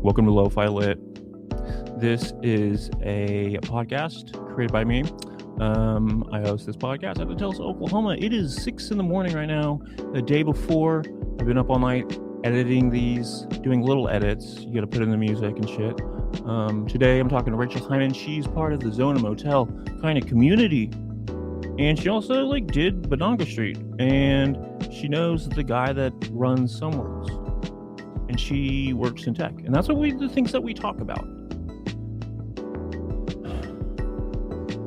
Welcome to Lo-Fi Lit. This is a podcast created by me. I host this podcast out of Tulsa, Oklahoma. It is 6 in the morning right now, the day before. I've been up all night editing these, doing little edits. You got to put in the music and shit. Today I'm talking to Rachel Hyman. She's part of the Zona Motel kind of community. And she also did Banango Street. And she knows the guy that runs Somewheres. And she works in tech. And that's the things that we talk about.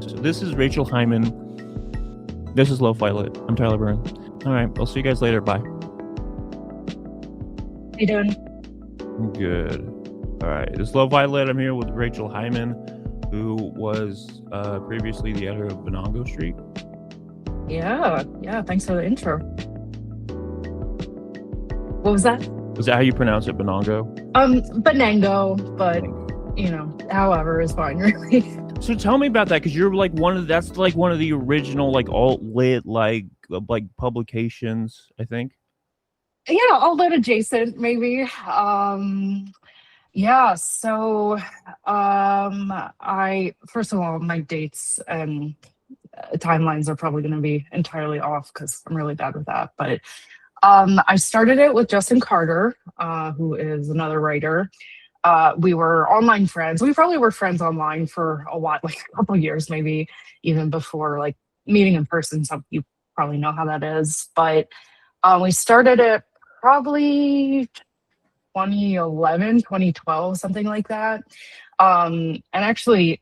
So this is Rachel Hyman. This is Lo-Fi Lit. I'm Tyler Byrne. All right, I'll see you guys later. Bye. How you doing? Good. All right, this is Lo-Fi Lit. I'm here with Rachel Hyman, who was previously the editor of Banango Street. Yeah. Thanks for the intro. What was that? Is that how you pronounce it, Banango? Banango, but however is fine, really. So tell me about that, because you're one of the original alt lit publications, I think. Yeah, alt lit adjacent, maybe. So I first of all, my dates and timelines are probably going to be entirely off because I'm really bad with that, but I started it with Justin Carter, who is another writer. We were online friends. We probably were friends online for a while, a couple years, maybe even before meeting in person. So you probably know how that is. But we started it probably 2011, 2012, something like that. And actually,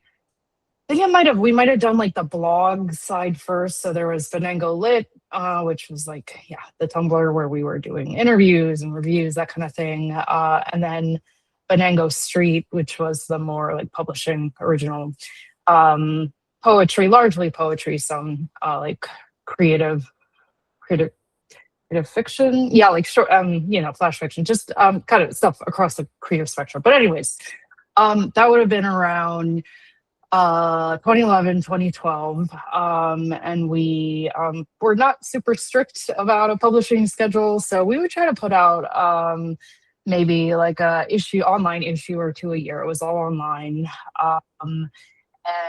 I think we might have done the blog side first. So there was Banango Lit, which was the Tumblr where we were doing interviews and reviews, that kind of thing. And then Banango Street, which was the more publishing original poetry, largely poetry, some creative fiction. Yeah, short, flash fiction, just kind of stuff across the creative spectrum. But anyways, that would have been around 2011, 2012, and we were not super strict about a publishing schedule, so we would try to put out maybe a online issue or two a year. It was all online,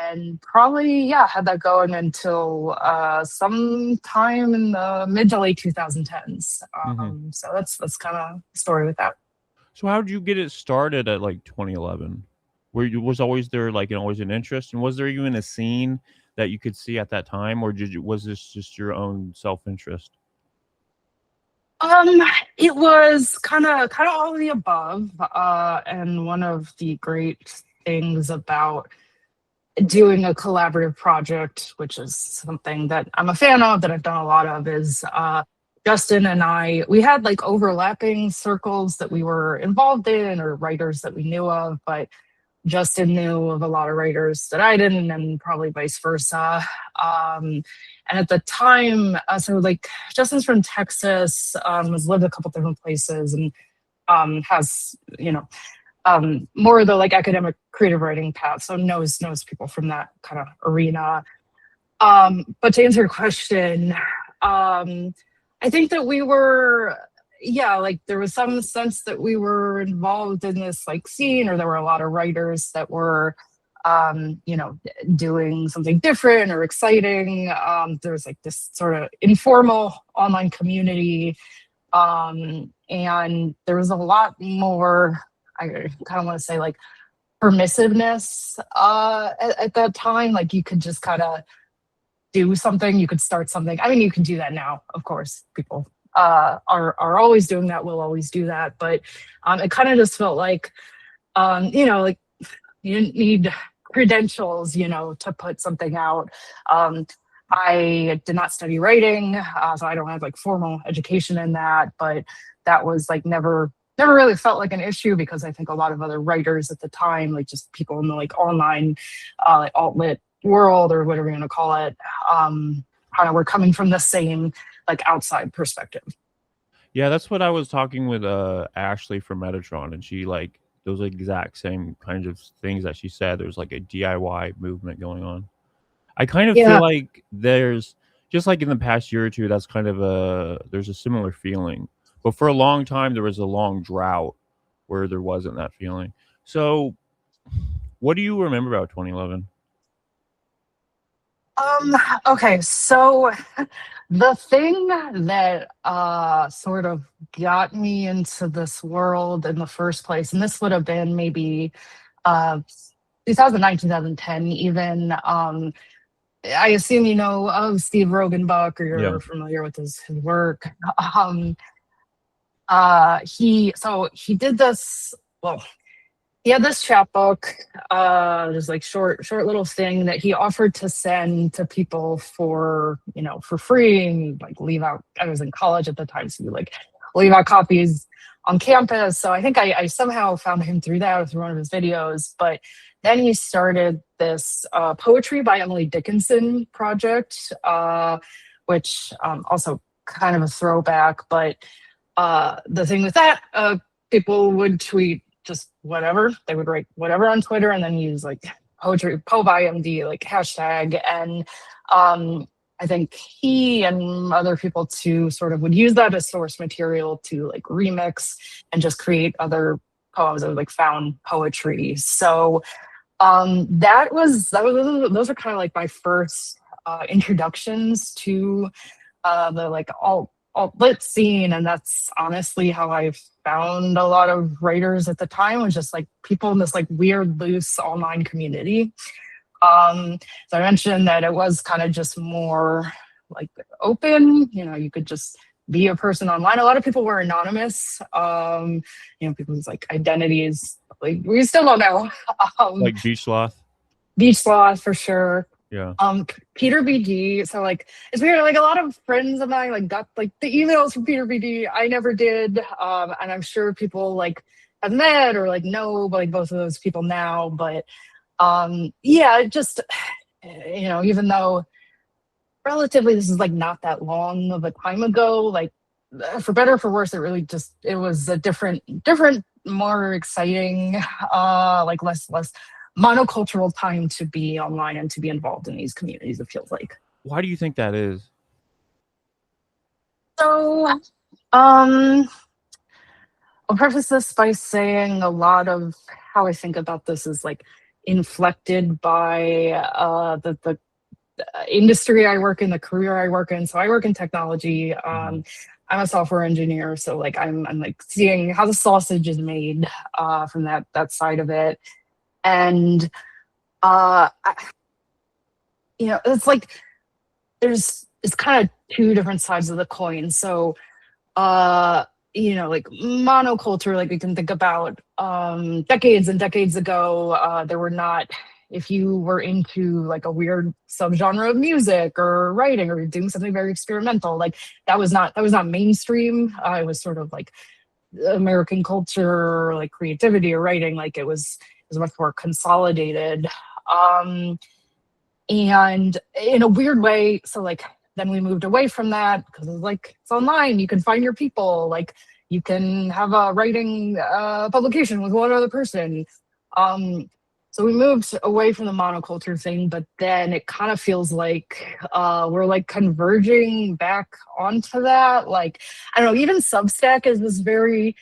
and probably had that going until sometime in the mid to late 2010s. So that's kind of the story with that. So how did you get it started at 2011? Was always there always an interest, and was there even a scene that you could see at that time, or was this just your own self-interest? It was kind of all of the above, and one of the great things about doing a collaborative project, which is something that I'm a fan of, that I've done a lot of, is Justin and we had overlapping circles that we were involved in, or writers that we knew of, but Justin knew of a lot of writers that I didn't, and probably vice versa. And at the time, Justin's from Texas, has lived a couple different places, and has more of the academic creative writing path, so knows people from that kind of arena. But to answer your question, I think that we were. There was some sense that we were involved in this scene, or there were a lot of writers that were, doing something different or exciting. There was this sort of informal online community, and there was a lot more, I kind of want to say permissiveness at that time. You could just kind of do something, you could start something. I mean, you can do that now, of course. People are always doing that, will always do that, but it kind of just felt you didn't need credentials to put something out. I did not study writing, so I don't have formal education in that, but that was never really felt like an issue, because I think a lot of other writers at the time, just people in the online alt lit world, or whatever you want to call it, kind of were coming from the same outside perspective. Yeah, that's what I was talking with Ashley from Metatron, and she those exact same kinds of things that she said. There's a DIY movement going on. I kind of feel there's just in the past year or two, that's kind of there's a similar feeling. But for a long time, there was a long drought where there wasn't that feeling. So, what do you remember about 2011? Okay, so the thing that sort of got me into this world in the first place, and this would have been maybe uh 2009, 2010 even. I assume you know of Steve Rogenbach or Yeah. you're familiar with his work. Um he did this, well, he had this chapbook, just like short little thing that he offered to send to people for, for free, and like leave out. I was in college at the time, so you like leave out copies on campus. So I think I somehow found him through that or through one of his videos. But then he started this poetry by Emily Dickinson project, which also kind of a throwback. But the thing with that, people would tweet just whatever. They would write whatever on Twitter and then use like poetry, POVIMD, like hashtag. And I think he and other people too sort of would use that as source material to like remix and just create other poems that were like found poetry. So those are kind of like my first introductions to the like alt lit scene, and that's honestly how I found a lot of writers at the time, was just like people in this like weird loose online community. So I mentioned that it was kind of just more like open, you could just be a person online. A lot of people were anonymous, people's like identities, like we still don't know. um Like Beach Sloth? Beach sloth for sure. Yeah. Peter BD. So like it's weird. Like a lot of friends of mine like got like the emails from Peter BD. I never did. And I'm sure people like have met or like know like both of those people now. But yeah, it just even though relatively this is like not that long of a time ago, like for better or for worse, it was a different, more exciting, like less monocultural time to be online and to be involved in these communities, it feels like. Why do you think that is? So I'll preface this by saying a lot of how I think about this is like inflected by the industry I work in, the career I work in. So I work in technology. I'm a software engineer, so like I'm like seeing how the sausage is made from that side of it. And it's like it's kind of two different sides of the coin. So like monoculture, like we can think about decades and decades ago, there were not, if you were into like a weird subgenre of music or writing or doing something very experimental, like that was not mainstream. It was sort of like American culture, like creativity or writing, like it was much more consolidated. And in a weird way, so like then we moved away from that because it's like it's online, you can find your people, like you can have a writing publication with one other person. So we moved away from the monoculture thing, but then it kind of feels like we're like converging back onto that. Like, I don't know, even Substack is this very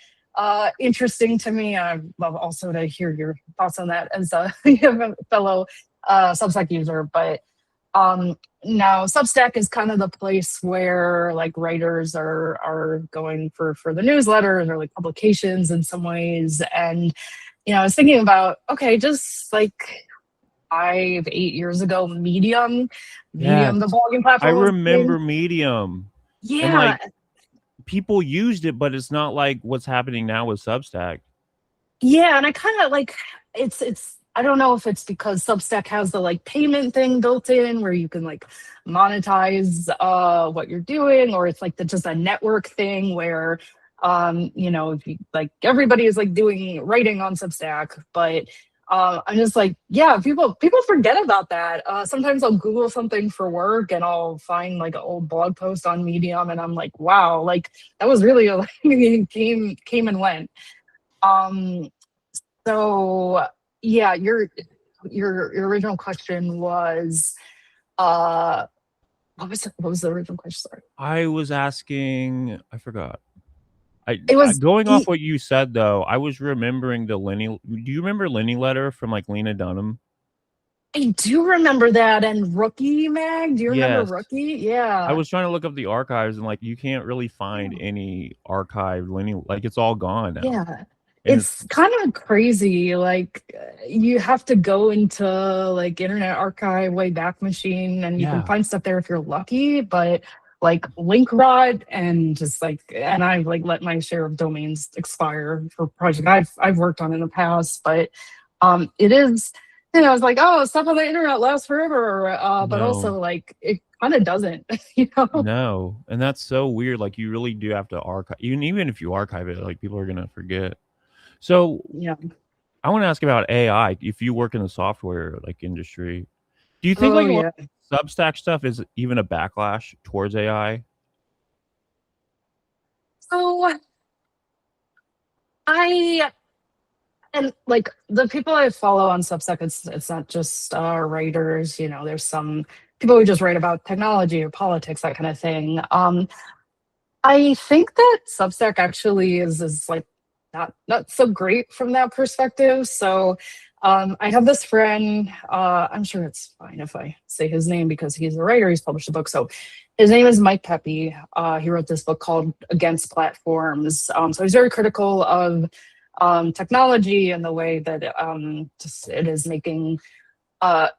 interesting to me. I'd love also to hear your thoughts on that as a fellow Substack user. But now Substack is kind of the place where like writers are going for the newsletters or like publications in some ways. And I was thinking about, okay, just like 5-8 years ago, Medium, Yes. the blogging I platform was remember Medium. And yeah. like people used it, but it's not like what's happening now with Substack. Yeah, and I kind of like it's I don't know if it's because Substack has the like payment thing built in where you can like monetize what you're doing, or it's like just a network thing where if you, like everybody is like doing writing on Substack, but I'm just like, yeah, people forget about that. Sometimes I'll Google something for work and I'll find like an old blog post on Medium and I'm like, wow, like that was really came and went. Um, so yeah, your original question was uh what was the original question? Sorry. I was asking, I forgot. It was Going off he, what you said though, I was remembering the Lenny. Do you remember Lenny Letter from like Lena Dunham? I do remember that. And Rookie Mag, do you remember Yes. Rookie? I Yeah. was trying to look up the archives and like you can't really find any archived Lenny, like it's all gone now. Yeah. And it's It's kind of crazy. Like you have to go into like Internet Archive, Wayback Machine, and you can yeah, find stuff there if you're lucky. But like link rot and just like, and I've like let my share of domains expire for project I've worked on in the past. But it is, it's like, oh, stuff on the internet lasts forever. But no, also like it kind of doesn't, you know? no. And that's so weird. Like you really do have to archive even if you archive it, like people are gonna forget. So Yeah. I want to ask about AI. If you work in the software like industry, do you think Oh like a lot yeah. of Substack stuff is even a backlash towards AI? So I and like the people I follow on Substack, it's not just writers. There's some people who just write about technology or politics, that kind of thing. I think that Substack actually is like not so great from that perspective. So I have this friend. I'm sure it's fine if I say his name because he's a writer. He's published a book. So his name is Mike Pepe. He wrote this book called Against Platforms. So he's very critical of technology and the way that just it is making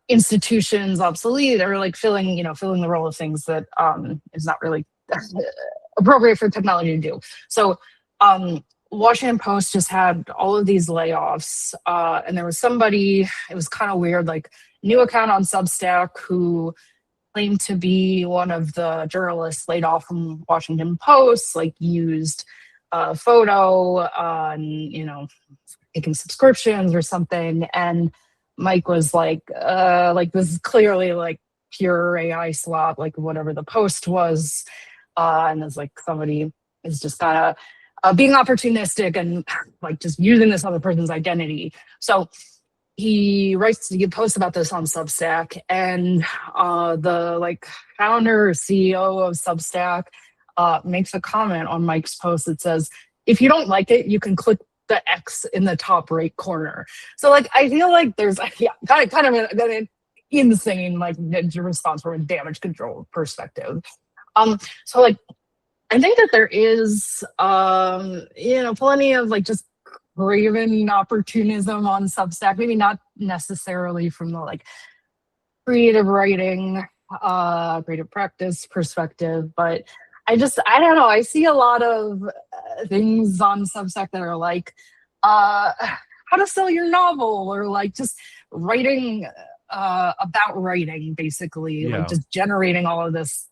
institutions obsolete or like filling the role of things that is not really appropriate for technology to do. So Washington Post just had all of these layoffs, and there was somebody. It was kind of weird, like new account on Substack who claimed to be one of the journalists laid off from Washington Post, like used a photo, and taking subscriptions or something. And Mike was like this is clearly like pure AI slop, like whatever the post was. And it's like somebody is just kind of being opportunistic and like just using this other person's identity. So he posts about this on Substack, and the like founder or CEO of Substack makes a comment on Mike's post that says, "If you don't like it, you can click the X in the top right corner." So like I feel like there's kind of an insane like response from a damage control perspective. So like I think that there is plenty of like just craven opportunism on Substack, maybe not necessarily from the like creative writing, creative practice perspective, but I don't know. I see a lot of things on Substack that are like how to sell your novel or like just writing about writing, basically, like Yeah. just generating all of this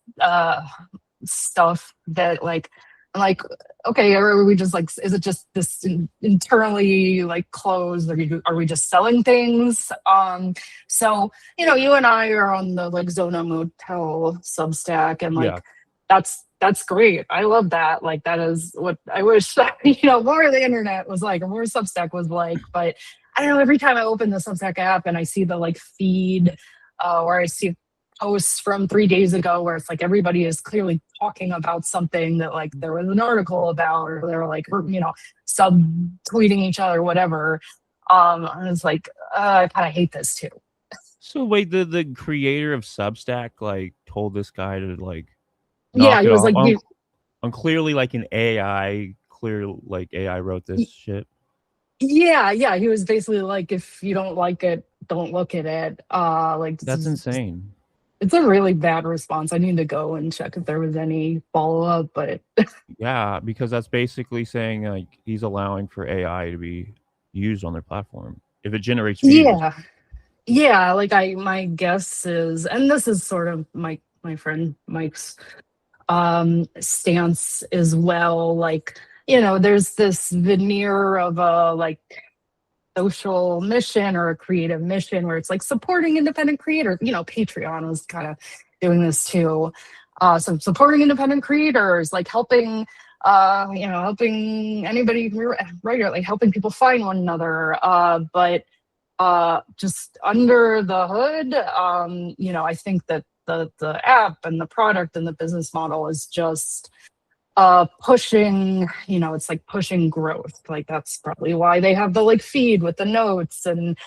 stuff that like I'm like, okay, are we just like, is it just this internally like closed? Are we just selling things? So you and I are on the like Zona Motel Substack, and Yeah. like that's great. I love that. Like that is what I wish more of the internet was like, or more Substack was like. But I don't know. Every time I open the Substack app and I see the like feed, or I see posts from 3 days ago where it's like everybody is clearly talking about something that like there was an article about, or they're like sub tweeting each other, whatever. And it's like I kind of hate this too. So wait, the creator of Substack like told this guy to like Yeah, knock he it was off like on clearly like an AI clear like AI wrote this shit. yeah, he was basically like, if you don't like it, don't look at it. Like this That's is insane. it's a really bad response. I need to go and check if there was any follow up, but Yeah, because that's basically saying like he's allowing for AI to be used on their platform if it generates views. yeah. Yeah, like my guess is, and this is sort of my friend Mike's stance as well. Like, there's this veneer of a like social mission or a creative mission where it's like supporting independent creators. Patreon was kind of doing this too. So supporting independent creators, like helping helping anybody writer, like helping people find one another. But just under the hood, I think that the app and the product and the business model is just pushing, it's like pushing growth. Like that's probably why they have the like feed with the notes and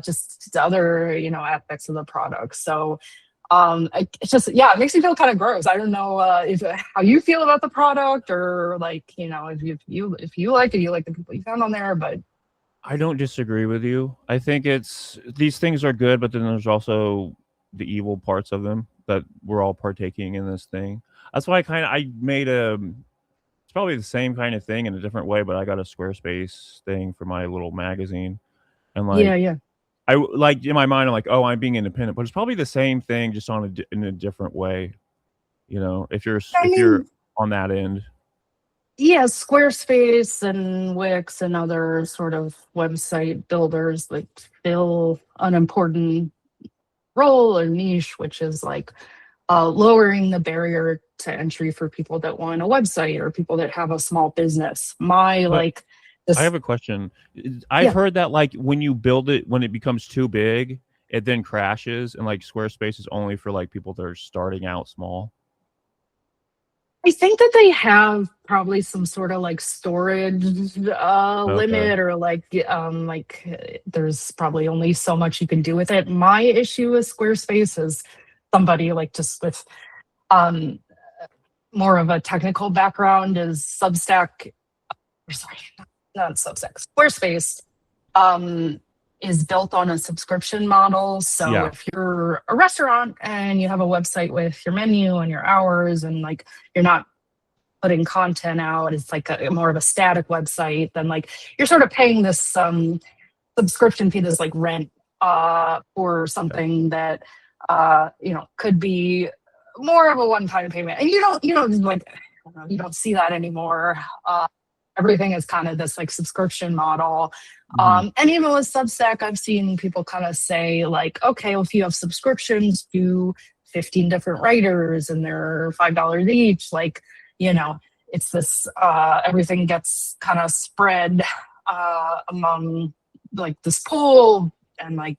just other, aspects of the product. So it's just, yeah, it makes me feel kind of gross. I don't know if how you feel about the product, or like, if you like it, you like the people you found on there. But I don't disagree with you. I think these things are good, but then there's also the evil parts of them that we're all partaking in this thing. That's why I made it's probably the same kind of thing in a different way, but I got a Squarespace thing for my little magazine, and yeah, like yeah. like in my mind, I'm like, oh, I'm being independent, but it's probably the same thing, just in a different way. I If you're mean, on that end. yeah, Squarespace and Wix and other sort of website builders like fill an important role or niche, which is like lowering the barrier to entry for people that want a website or people that have a small business. My But like I have this, a question. I've yeah. heard that like when you build it, when it becomes too big, it then crashes, and like Squarespace is only for like people that are starting out small. I think that they have probably some sort of like storage Okay. limit, or there's probably only so much you can do with it. My issue with Squarespace is somebody like just with um more of a technical background is Substack, or sorry, not Substack, Squarespace um, is built on a subscription model. So Yeah. if you're a restaurant and you have a website with your menu and your hours, and like you're not putting content out, it's like more of a static website, then like you're sort of paying this subscription fee, this like rent for Yeah. something that could be more of a one-time payment. And you don't like, you don't see that anymore. Everything is kind of this like subscription model. Hmm. And even with Substack, I've seen people kind of say like, okay, well, if you have subscriptions to 15 different writers and they're $5 each, like, you know, it's this everything gets kind of spread among like this pool. And like,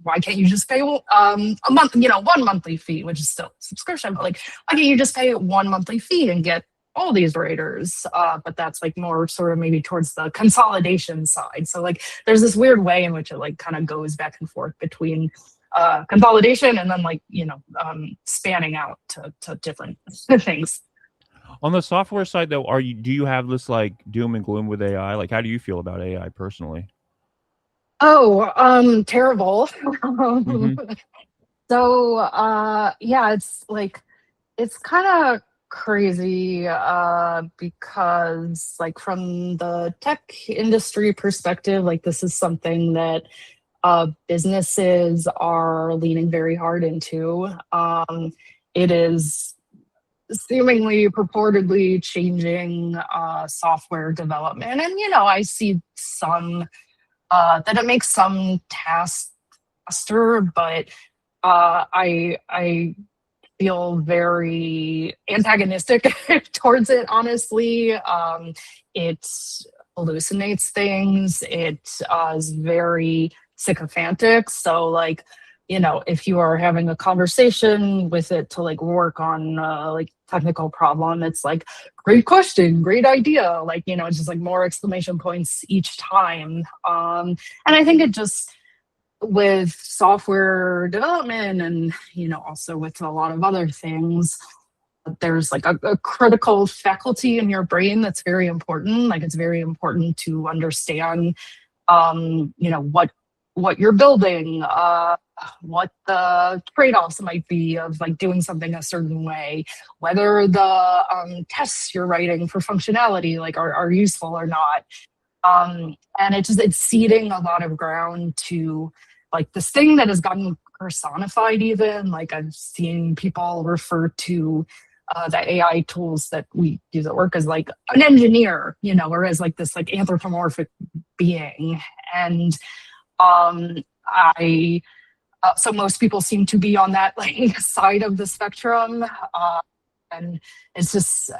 why can't you just pay a month, one monthly fee, which is still subscription, but like, why can't you just pay one monthly fee and get all these writers? But that's like more sort of maybe towards the consolidation side. So like there's this weird way in which it like kind of goes back and forth between consolidation and then like, spanning out to different things. On the software side, though, do you have this like doom and gloom with AI? Like, how do you feel about AI personally? Oh, terrible. Hmm. So yeah, it's like it's kind of crazy because like from the tech industry perspective, like this is something that businesses are leaning very hard into. It is seemingly purportedly changing software development, and I see some that it makes some tasks faster, but I feel very antagonistic towards it, honestly. It hallucinates things. It is very sycophantic. So, like, if you are having a conversation with it to like work on like technical problem, it's like, great question, great idea. Like, it's just like more exclamation points each time. And I think it just, with software development and also with a lot of other things, there's like a critical faculty in your brain that's very important. Like it's very important to understand what you're building, what the trade-offs might be of like doing something a certain way, whether the tests you're writing for functionality like are useful or not. And it's ceding a lot of ground to like this thing that has gotten personified. Even like I've seen people refer to the AI tools that we use at work as like an engineer, or as like this like anthropomorphic being. And I so most people seem to be on that like side of the spectrum, and it's just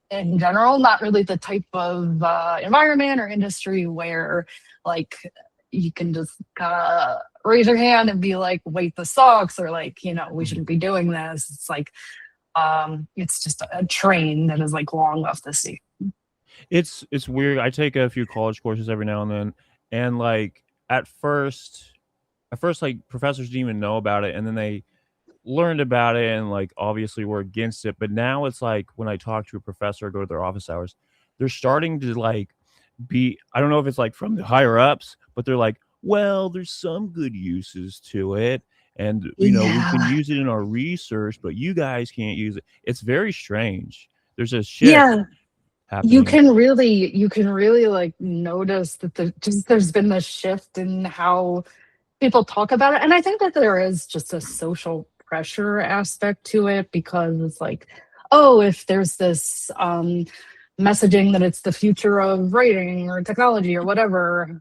in general not really the type of environment or industry where like you can just raise your hand and be like, wait, the sucks, or like we Hmm. shouldn't be doing this. It's like It's just a train that is like long off the sea. It's weird. I take a few college courses every now and then, and like at first like professors didn't even know about it, and then they learned about it and like obviously were against it. But now it's like when I talk to a professor or go to their office hours, they're starting to like be, I don't know if it's like from the higher ups, but they're like, well, there's some good uses to it. And we can Yeah. use it in our research, but you guys can't use it. It's very strange. There's a shift Yeah. happening. You can really like notice that there's been this shift in how people talk about it. And I think that there is just a social pressure aspect to it because it's like, oh, if there's this messaging that it's the future of writing or technology or whatever,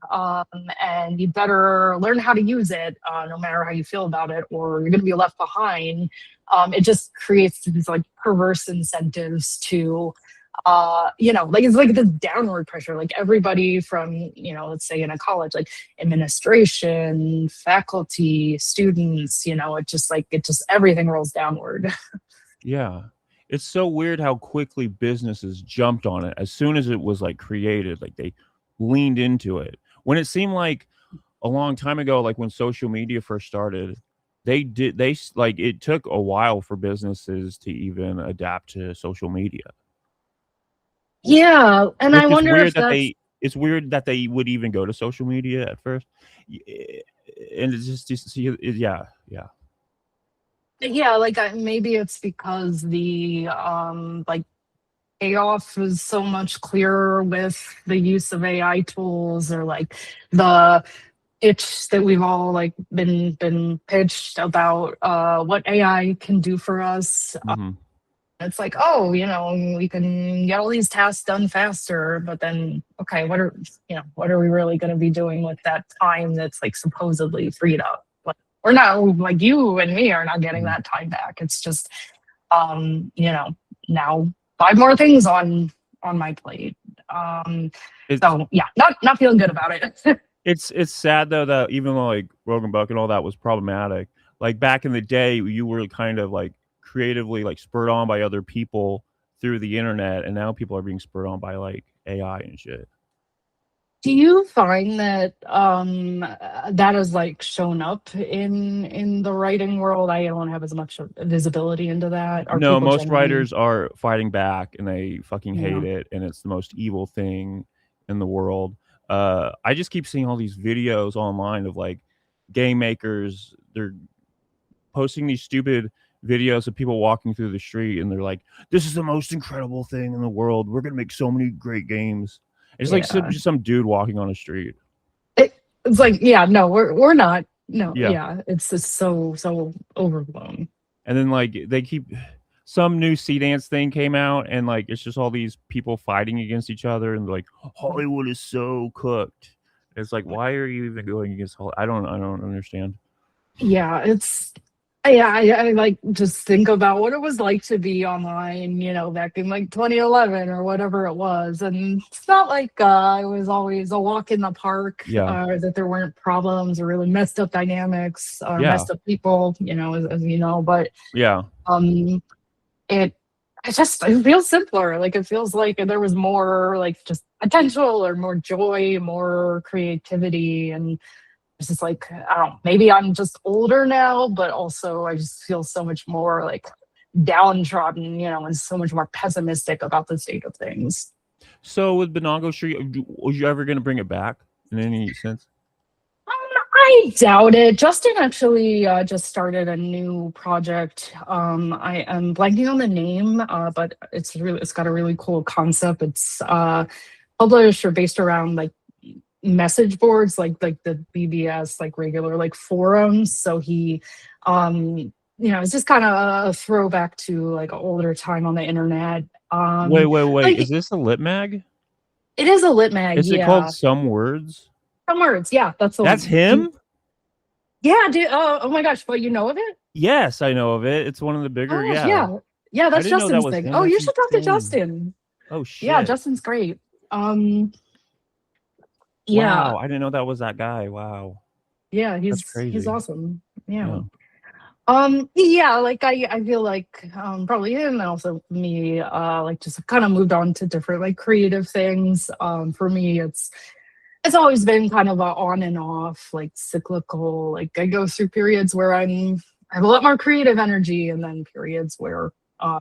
and you better learn how to use it, no matter how you feel about it, or you're going to be left behind. It just creates these like perverse incentives to like it's like this downward pressure. Like everybody from, let's say in a college, like administration, faculty, students, it just everything rolls downward. Yeah. It's so weird how quickly businesses jumped on it as soon as it was like created. Like they leaned into it. When it seemed like a long time ago, like when social media first started, like it took a while for businesses to even adapt to social media. Yeah, and Which I is wonder weird if that that's they would even go to social media at first. And it's just yeah, yeah. yeah, like maybe it's because the like payoff is so much clearer with the use of AI tools, or like the itch that we've all like been pitched about what AI can do for us. Mhm. It's like, oh, we can get all these tasks done faster, but then, okay, what are we really going to be doing with that time that's like supposedly freed up? Like, we're not, like, you and me are not getting Mhm. that time back. It's just, now five more things on my plate. Um, It's so yeah, not feeling good about it. it's sad though that even though like Rogan Buck and all that was problematic, like back in the day, you were kind of like creatively like spurred on by other people through the internet, and now people are being spurred on by like AI and shit. Do you find that that has like shown up in the writing world? I don't have as much visibility into that. Are No, people most generally, writers are fighting back and they fucking hate yeah. it, and it's the most evil thing in the world. I just keep seeing all these videos online of like game makers. They're posting these stupid videos of people walking through the street, and they're like, "This is the most incredible thing in the world. We're gonna make so many great games." It's like Yeah. just some dude walking on a street. It's like, yeah, no, we're not. No, Yeah, yeah. It's just so overblown. and then like they keep some new sea dance thing came out, and like it's just all these people fighting against each other, and like Hollywood is so cooked. It's like, why are you even going against Hollywood? I don't understand. Yeah, yeah, I like just think about what it was like to be online, back in like 2011 or whatever it was. And it's not like it was always a walk in the park, Yeah, that there weren't problems or really messed up dynamics or yeah, messed up people, as you know. But yeah. um, it it feels simpler. Like it feels like there was more like just potential or more joy, more creativity, and it's just like, I don't know, maybe I'm just older now, but also I just feel so much more like downtrodden, and so much more pessimistic about the state of things. So with Banango Street, was you ever gonna bring it back in any sense? I doubt it. Justin actually just started a new project. I am blanking on the name, but it's got a really cool concept. It's published or based around like message boards, like the BBS, like regular like forums. So he it's just kind of a throwback to like an older time on the internet. Wait. Is Like this a lit mag? it is a lit mag, Is it called yeah. Some Words? Some words, yeah, that's the That's one. him? Yeah, dude, oh my gosh, but you know of it? Yes, I know of it. It's one of the bigger, Oh yeah. yeah. Yeah, I that's didn't know that Justin's was thing. him. Oh, you That's should talk to insane. Justin. Oh Yeah, shit. Justin's great. Um Wow, yeah. I didn't know that was that guy. Wow. Yeah, That's he's crazy. awesome. Yeah. Yeah. Yeah, like I feel like probably him and also me like just kind of moved on to different like creative things. For me it's always been kind of a on and off, like cyclical. Like I go through periods where I have a lot more creative energy and then periods where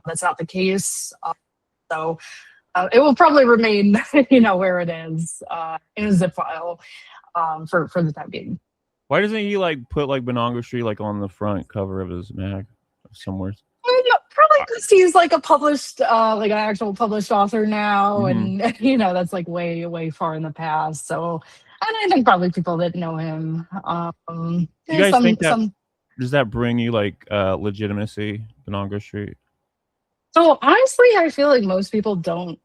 that's not the case. So it will probably remain, where it is in a zip file for the time being. Why doesn't he like put like Banango Street like on the front cover of his mag somewhere? Probably because he's like a published, like an actual published author now, Mm-hmm. and that's like way, way far in the past. So, and I think probably people that know him, Do you guys think that some. does that bring you like legitimacy, Banango Street? So honestly, I feel like most people don't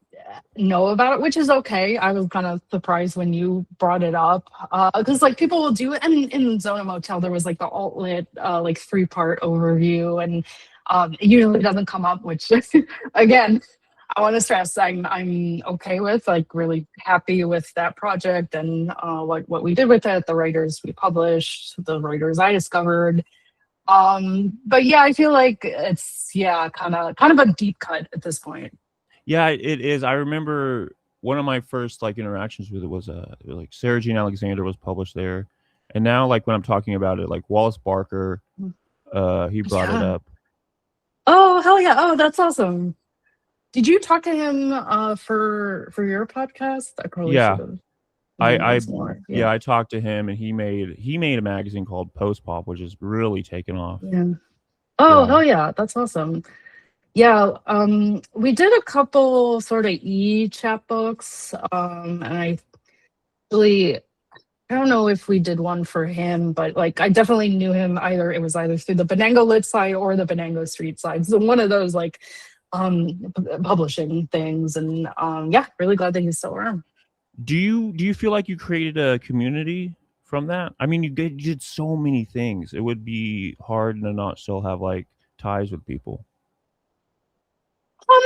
know about it, which is okay. I was kind of surprised when you brought it up, because like people will do it. And in Zona Motel, there was like the alt lit, like 3-part overview, and it usually doesn't come up. Which, again, I want to stress, I'm okay with, like, really happy with that project and what we did with it, the writers we published, the writers I discovered. But yeah, I feel like it's, yeah, kind of a deep cut at this point. Yeah, it is. I remember one of my first like interactions with it was like Sarah Jean Alexander was published there, and now like when I'm talking about it, like Wallace Barker, he brought it Yeah. up. Oh, hell yeah. Oh, that's awesome. Did you talk to him for your podcast? I probably should Yeah, have known I this more. Yeah. yeah, I talked to him and he made a magazine called Post Pop, which is really taken off. Yeah. Oh, Yeah. hell yeah. That's awesome. Yeah, we did a couple sort of chapbooks, and really, I don't know if we did one for him, but like I definitely knew him it was either through the Banango Lit side or the Banango Street side. So one of those like publishing things, and yeah, really glad that he's still around. Do you feel like you created a community from that? I mean, you did so many things. It would be hard to not still have like ties with people. Um,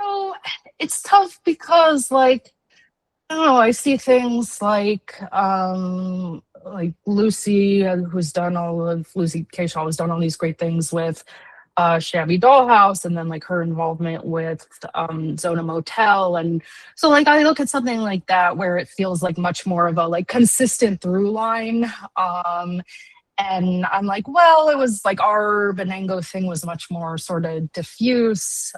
so it's tough because like I don't know, I see things like Lucy, who's done all of Lucy K. Shaw has done all these great things with Shabby Dollhouse, and then like her involvement with Zona Motel. And so like I look at something like that where it feels like much more of a like consistent through line. And I'm like, well, it was like our Benango thing was much more sort of diffuse,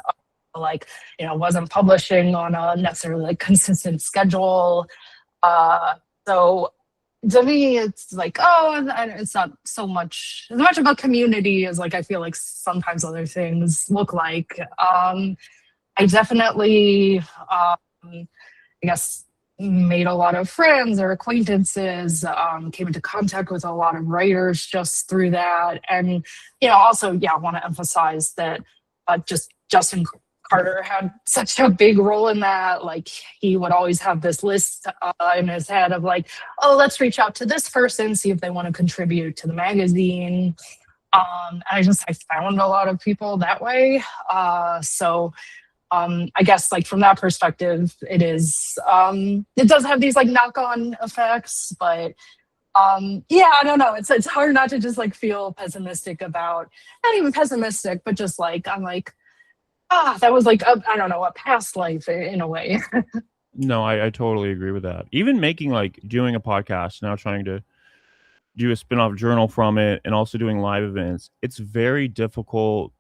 like, wasn't publishing on a necessarily like consistent schedule. Uh, so to me, it's like, oh, and it's not so much as much of a community as like I feel like sometimes other things look like. I definitely, I guess, made a lot of friends or acquaintances. Came into contact with a lot of writers just through that, and also, yeah, I want to emphasize that just Justin Carter had such a big role in that. Like he would always have this list in his head of like, oh, let's reach out to this person, see if they want to contribute to the magazine. And I found a lot of people that way. So I guess like from that perspective, it does have these like knock-on effects, but yeah, I don't know. It's hard not to just like feel pessimistic about, not even pessimistic, but just like I'm like, that was like I don't know, a past life in a way. No, I totally agree with that. Even making like doing a podcast now, trying to do a spin-off journal from it, and also doing live events. It's very difficult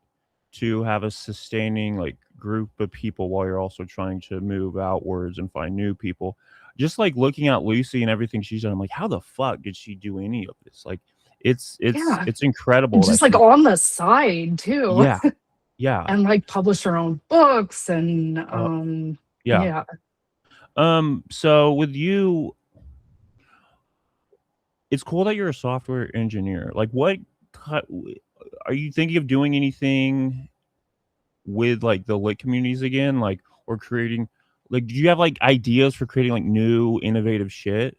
to have a sustaining like group of people while you're also trying to move outwards and find new people. Just like looking at Lucy and everything she's done, I'm like, how the fuck did she do any of this? Like, it's Yeah, it's incredible and that just like she. on the side too, Yeah, yeah, and like publish her own books and yeah. yeah. So with you, it's cool that you're a software engineer. Like, are you thinking of doing anything with like the lit communities again, like, or creating, like, do you have like ideas for creating like new innovative shit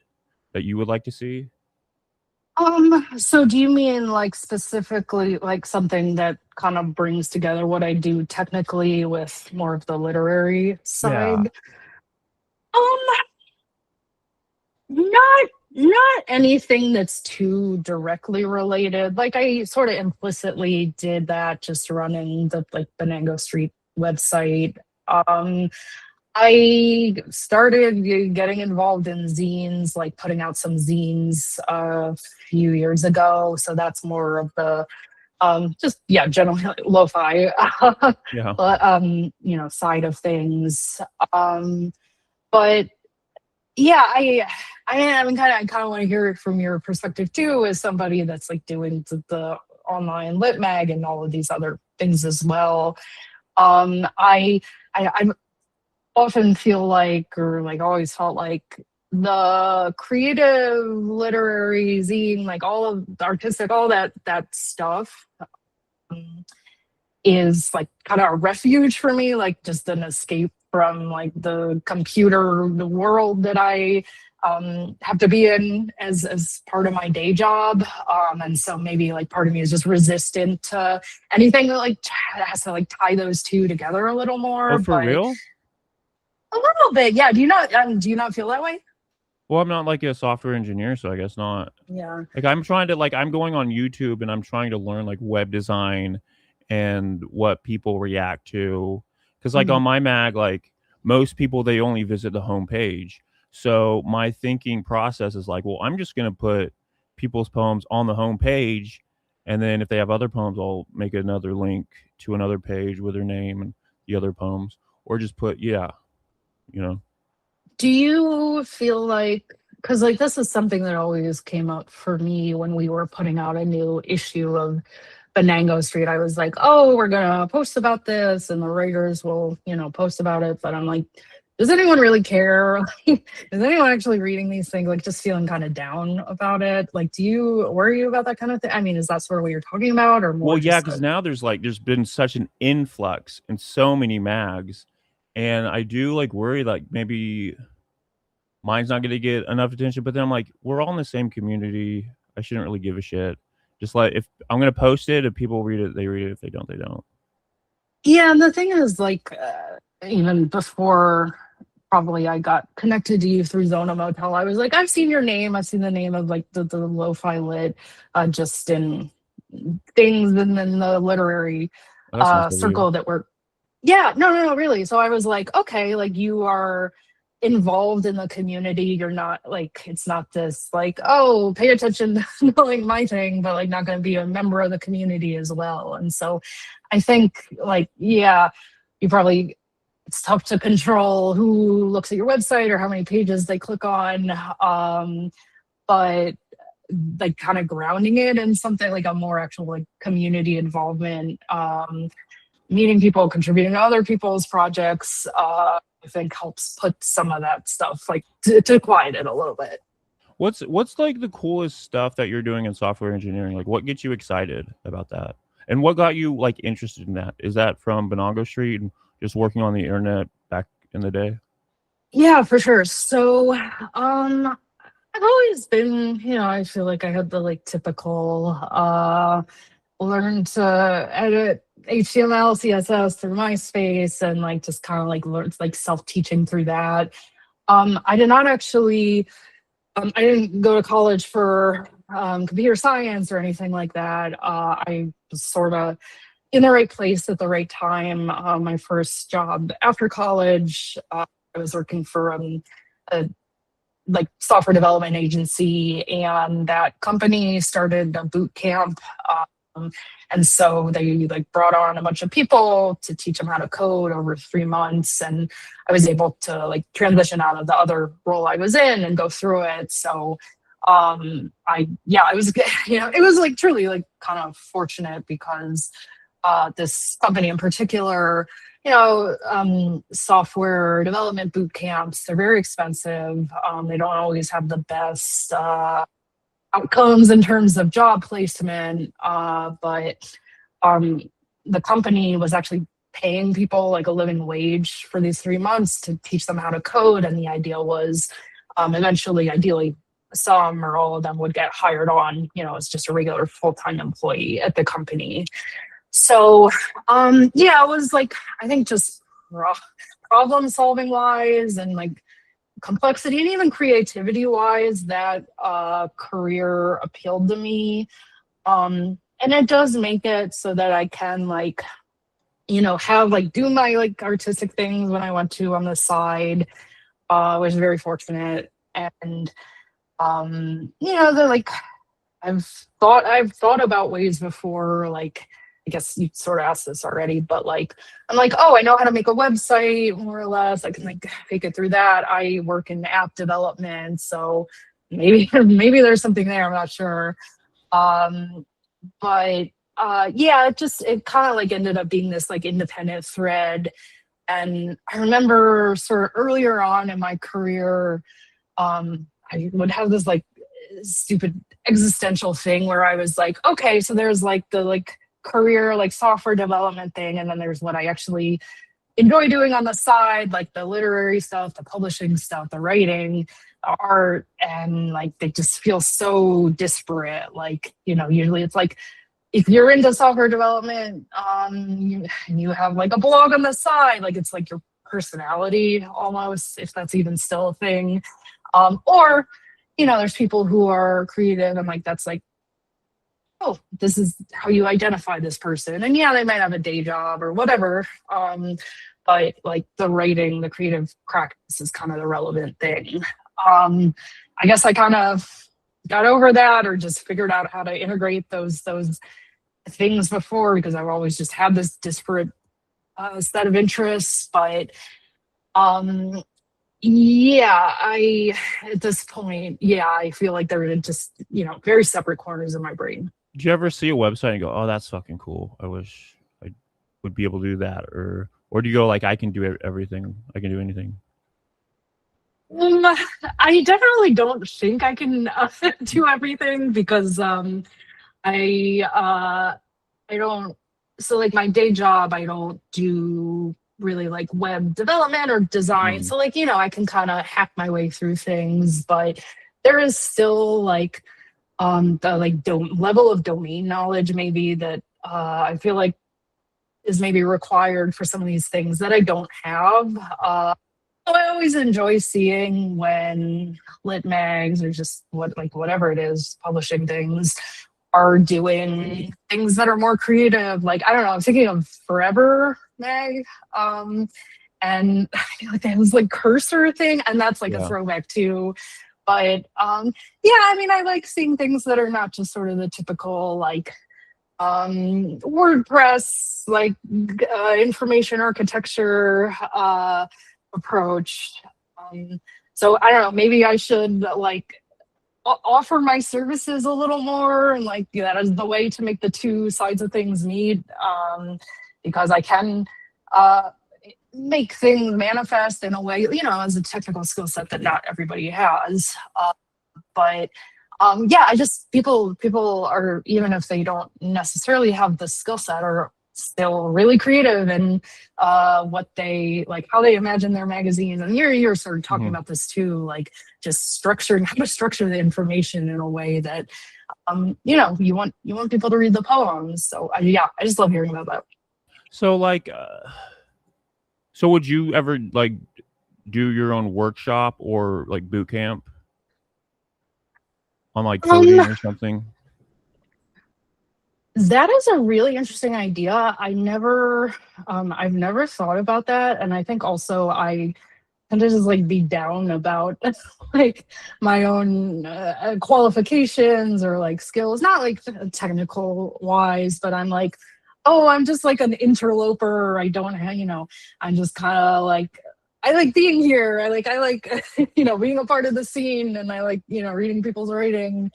that you would like to see? So do you mean like specifically like something that kind of brings together what I do technically with more of the literary Yeah. side? Um, not Not anything that's too directly related. Like I sort of implicitly did that just running the like Banango Street website. Um, I started getting involved in zines, like putting out some zines a few years ago. So that's more of the just yeah, generally lo-fi, Yeah. but side of things. Um, but yeah, I mean, kind of want to hear it from your perspective too, as somebody that's like doing the online lit mag and all of these other things as well. Um, I I often feel like, or like always felt like, the creative, literary, zine, like all of the artistic, all that stuff um, is like kind of a refuge for me, like just an escape from like the computer, the world that I have to be in as part of my day job. And so maybe like part of me is just resistant to anything that like has to like tie those two together a little Oh, more. for But real? a little bit, yeah. Do you not feel that way? Well, I'm not like a software engineer, so I guess not. Yeah. Like I'm trying to like I'm going on YouTube and I'm trying to learn like web design and what people react to. Cause like Mhm. on my mag, like most people they only visit the homepage. So my thinking process is like, well, I'm just gonna put people's poems on the homepage, and then if they have other poems, I'll make another link to another page with their name and the other poems, or just put yeah, you know. Do you feel like, because like this is something that always came up for me when we were putting out a new issue of Banango Street. I was like, oh, we're gonna post about this, and the writers will, post about it. But I'm like, does anyone really care? Is anyone actually reading these things? Like, just feeling kind of down about it. Like, do you worry about that kind of thing? I mean, is that sort of what you're talking about, or Well, more yeah, just because now there's been such an influx in so many mags, and I do like worry like maybe mine's not gonna get enough attention. But then I'm like, we're all in the same community. I shouldn't really give a shit. Just like if I'm gonna post it, if people read it, they read it. If they don't, they don't. yeah? And the thing is, like, even before probably I got connected to you through Zona Motel, I was like, I've seen your name. I've seen the name of like the lo-fi lit, just in things and then the literary Oh, that's nice of you. circle that were. Yeah, no, no, no, really. So I was like, okay, like you are involved in the community. You're not like, it's not this like, oh, pay attention to like my thing, but like not going to be a member of the community as well. And so I think like, yeah, you probably, it's tough to control who looks at your website or how many pages they click on. But like kind of grounding it in something like a more actual like community involvement, meeting people, contributing to other people's projects, I think helps put some of that stuff like to quiet it a little bit. What's like the coolest stuff that you're doing in software engineering? Like, what gets you excited about that? And what got you like interested in that? Is that from Banango Street and just working on the internet back in the day? Yeah, for sure. So, I've always been, I feel like I had the like typical learn to edit HTML, CSS through MySpace and like just kind of like learn like self-teaching through that. I did not actually I didn't go to college for computer science or anything like that. I was sort of in the right place at the right time. My first job after college, I was working for a like software development agency, and that company started a boot camp. Um, and so they like brought on a bunch of people to teach them how to code over 3 months. And I was able to like transition out of the other role I was in and go through it. So I was, it was like truly like kind of fortunate because this company in particular, software development boot camps, they're very expensive. They don't always have the best outcomes in terms of job placement, but um, the company was actually paying people like a living wage for these 3 months to teach them how to code. And the idea was eventually, ideally, some or all of them would get hired on, as just a regular full-time employee at the company. So, yeah, it was like, I think just problem solving wise and like complexity and even creativity wise, that career appealed to me. And it does make it so that I can like, have like do my like artistic things when I want to on the side. I was very fortunate. And the like I've thought about ways before, like I guess you sort of asked this already, but like I'm like, oh, I know how to make a website more or less. I can like take it through that. I work in app development, so maybe there's something there. I'm not sure. Um, but yeah, it kind of like ended up being this like independent thread. And I remember sort of earlier on in my career, I would have this like stupid existential thing where I was like, okay, so there's like the like career like software development thing, and then there's what I actually enjoy doing on the side, like the literary stuff, the publishing stuff, the writing, the art, and like they just feel so disparate. Like, usually it's like if you're into software development, and you have like a blog on the side, like it's like your personality almost, if that's even still a thing. Or, there's people who are creative and like that's like, oh, this is how you identify this person. And yeah, they might have a day job or whatever. But like the writing, the creative practice is kind of the relevant thing. I guess I kind of got over that, or just figured out how to integrate those things before, because I've always just had this disparate set of interests. But yeah, I at this point, yeah, I feel like they're in just very separate corners of my brain. Did you ever see a website and go, "Oh, that's fucking cool. I wish I would be able to do that," or do you go like, "I can do everything. I can do anything." Um, I definitely don't think I can do everything, because I I don't. So like my day job, I don't do really like web development or design. Mm. So like I can kind of hack my way through things, but there is still like the like level of domain knowledge maybe that I feel like is maybe required for some of these things that I don't have. So I always enjoy seeing when lit mags, or just whatever it is, publishing things, are doing things that are more creative. Like, I don't know, I'm thinking of Forever Mag. And I feel like that was like cursor thing, and that's like a Yeah. throwback too. But yeah, I mean, I like seeing things that are not just sort of the typical like WordPress, like information architecture approach. So I don't know, maybe I should like offer my services a little more, and like that is the way to make the two sides of things meet. Because I can make things manifest in a way, as a technical skill set that not everybody has. But yeah, I just people are, even if they don't necessarily have the skill set, are still really creative in what they like, how they imagine their magazines. And you're sort of talking Mm-hmm. about this too, like just structuring how to structure the information in a way that you want people to read the poems. So yeah, I just love hearing about that. So like, so would you ever like do your own workshop or like boot camp on like coding Um, or something? that is a really interesting idea. I've never thought about that, and I think also I tend to just like be down about like my own qualifications or like skills, not like technical wise, but I'm like, oh, I'm just like an interloper. I don't have, I'm just kind of like, I like being here. I like being a part of the scene, and I like reading people's writing.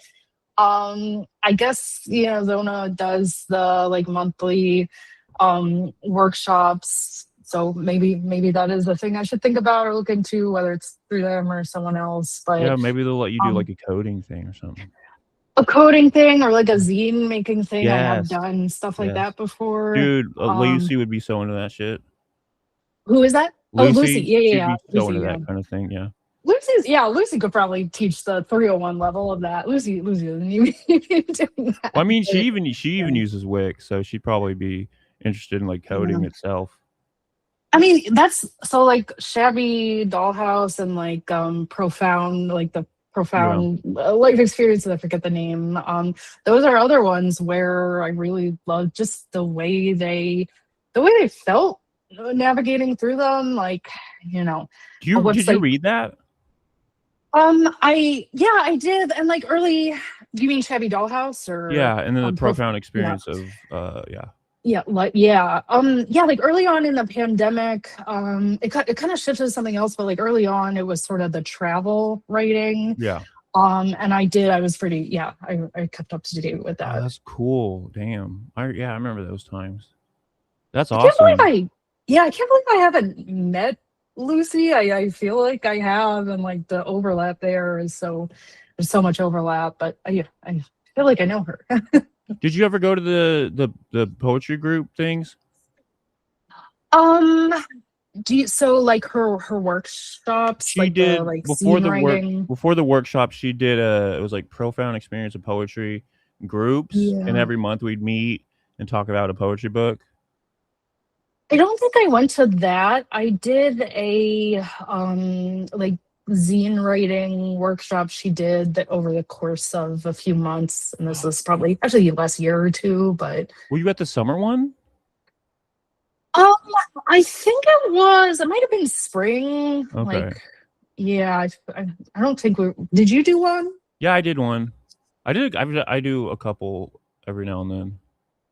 I guess Zona does the like monthly workshops, so maybe that is the thing I should think about or look into, whether it's through them or someone else. Yeah, But maybe they'll let you do um like a coding thing or something. a coding thing or like a zine making thing, I have Yes, done stuff like yes, that before. dude. um Lucy would be so into that shit. who is that? Oh, Lucy. Lucy, Yeah, yeah, she'd yeah, be so Lucy. into Yeah, that kind of thing. Yeah. Lucy could probably teach the 301 level of that. Lucy doesn't even doing Well, I that. mean, she But, even she yeah. even uses Wix, so she'd probably be interested in like Yeah. coding itself. I mean, that's so like shabby dollhouse and like profound, like the Yeah. profound life experiences. I forget the name. Those are other ones where I really love just the way they felt navigating through them. Like, you know, Did what's you like, read that? yeah, I did. And like early, do you mean shabby dollhouse or Yeah, and then the profound yeah. experience of yeah. Yeah, like early on in the pandemic, it kind of shifted to something else, but like early on, it was sort of the travel writing. Yeah. And I was pretty, yeah, I kept up to date with Oh, that. that's cool. Damn. I remember those times. That's I can't awesome. yeah, I can't believe I haven't met Lucy. I feel like I have, and like the overlap there is there's so much overlap, but I feel like I know her. Did you ever go to the poetry group things? um, so like her workshops, She like the did like zine writing. before the workshop. She did it was like profound experience of poetry groups, and Yeah. every month we'd meet and talk about a poetry book. I don't think I went to that. I did a like zine writing workshop she did that over the course of a few months. And this was probably actually last year or two, but Were you at the summer one? um I think it might have been spring. Okay. Like yeah, I don't think did you do one? Yeah, I did one. I do a couple every now and then.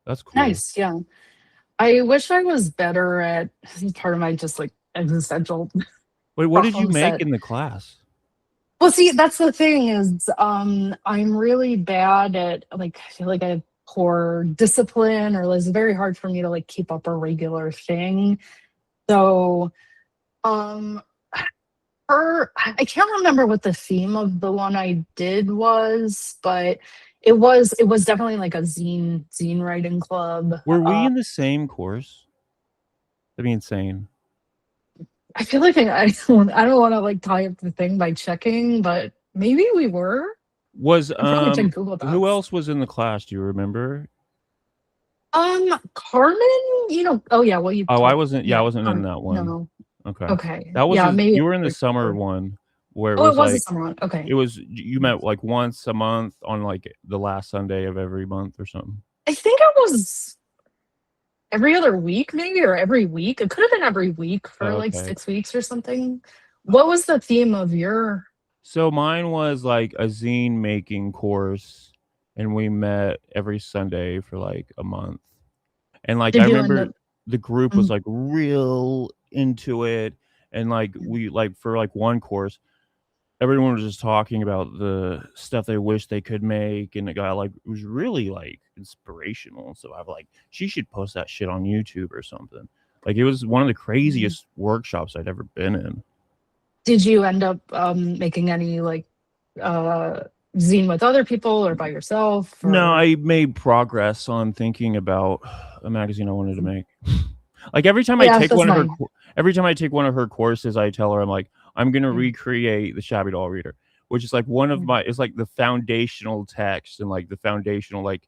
That's cool. Nice, yeah. I wish I was better at this is part of my just like existential Wait, what did you problems make that in the class? well, see, that's the thing is, I'm really bad at like I feel like I have poor discipline, or it's very hard for me to like keep up a regular thing. So, um, I can't remember what the theme of the one I did was, but it was definitely like a zine writing club. Were we Uh, in the same course? That'd be insane. I feel like I don't want to like tie up the thing by checking, but maybe we were. Was I probably check Google who Docs. else was in the class? Do you remember? Carmen, oh yeah, well you Oh, I talked, wasn't. Yeah, I yeah, wasn't in that one. no, Okay, okay, that was yeah, maybe you were in the I summer remember. one where it Oh, it was was a like summer one. Okay, it was you met like once a month on like the last Sunday of every month or something. I think it was every other week, maybe, or every week. It could have been every week for Oh, like okay. 6 weeks or something. What was the theme of your? So mine was like a zine making course, and we met every Sunday for like a month. And like I Did you end remember up? the group was mm, like real into it, and like we like for like one course, everyone was just talking about the stuff they wish they could make, and it got like it was really like inspirational. So I'm like, she should post that shit on YouTube or something. Like it was one of the mm. craziest workshops I'd ever been in. Did you end up making any like uh zine with other people or by yourself No, or? I made progress on thinking about a magazine I wanted to make. Like every time I Yeah, take that's one of her, mine. every time I take one of her courses, I tell her I'm like, I'm gonna Mm, recreate the Shabby Doll Reader, which is like one of mm, my, it's like the foundational text and like the foundational like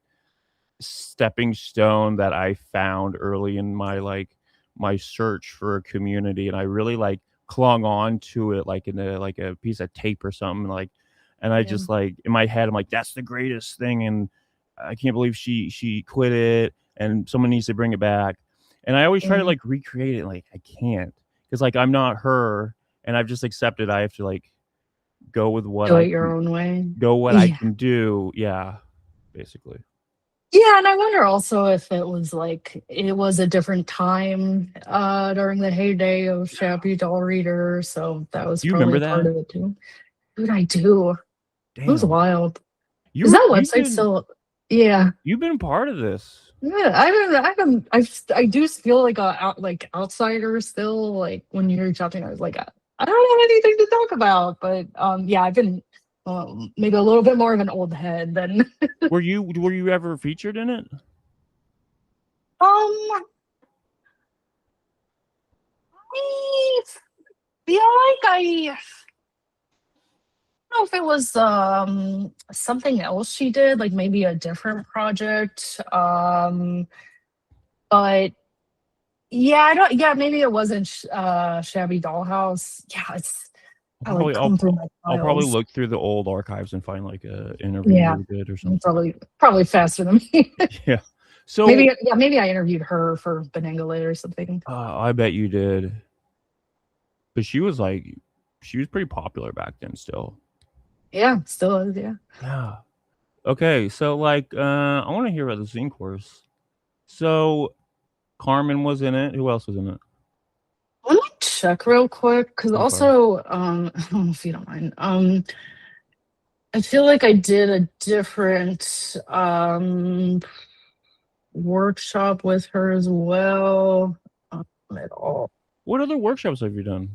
stepping stone that I found early in my like my search for a community, and I really like clung on to it like in a like a piece of tape or something like, and I yeah. just like in my head I'm like that's the greatest thing, and I can't believe she quit it, and someone needs to bring it back, and I always try to Yeah. like recreate it, like I can't because like I'm not her, and I've just accepted I have to like go with what Do I it your can own way. go what I Yeah. can do, yeah, basically. Yeah, and I wonder also if it was like it was a different time during the heyday of Shabby Doll Reader, so that was Do you probably remember a part that? of it too. Dude, I do. It was Damn. wild. Is that You've website been still? Yeah. you've been part of this. Yeah, I do feel like like outsider still. Like when you reach out to me, I was like, I don't have anything to talk about. But yeah, I've been maybe a little bit more of an old head than Were you ever featured in it? um. I feel like I don't know if it was something else she did, like maybe a different project. But Yeah, I don't. Yeah, maybe it wasn't Shabby Dollhouse. Yeah, it's I like comb through my I'll probably files. look through the old archives and find like a interview Yeah, we did or you're something. probably faster than me. Yeah. So maybe I interviewed her for Banango or something. I bet you did. But she was pretty popular back then still. Yeah, still is. Yeah. Yeah. Okay, so I want to hear about the scene course. So Carmen was in it. Who else was in it? Let me check real quick because Okay. also, if you don't mind, I feel like I did a different workshop with her as well. At all, What other workshops have you done?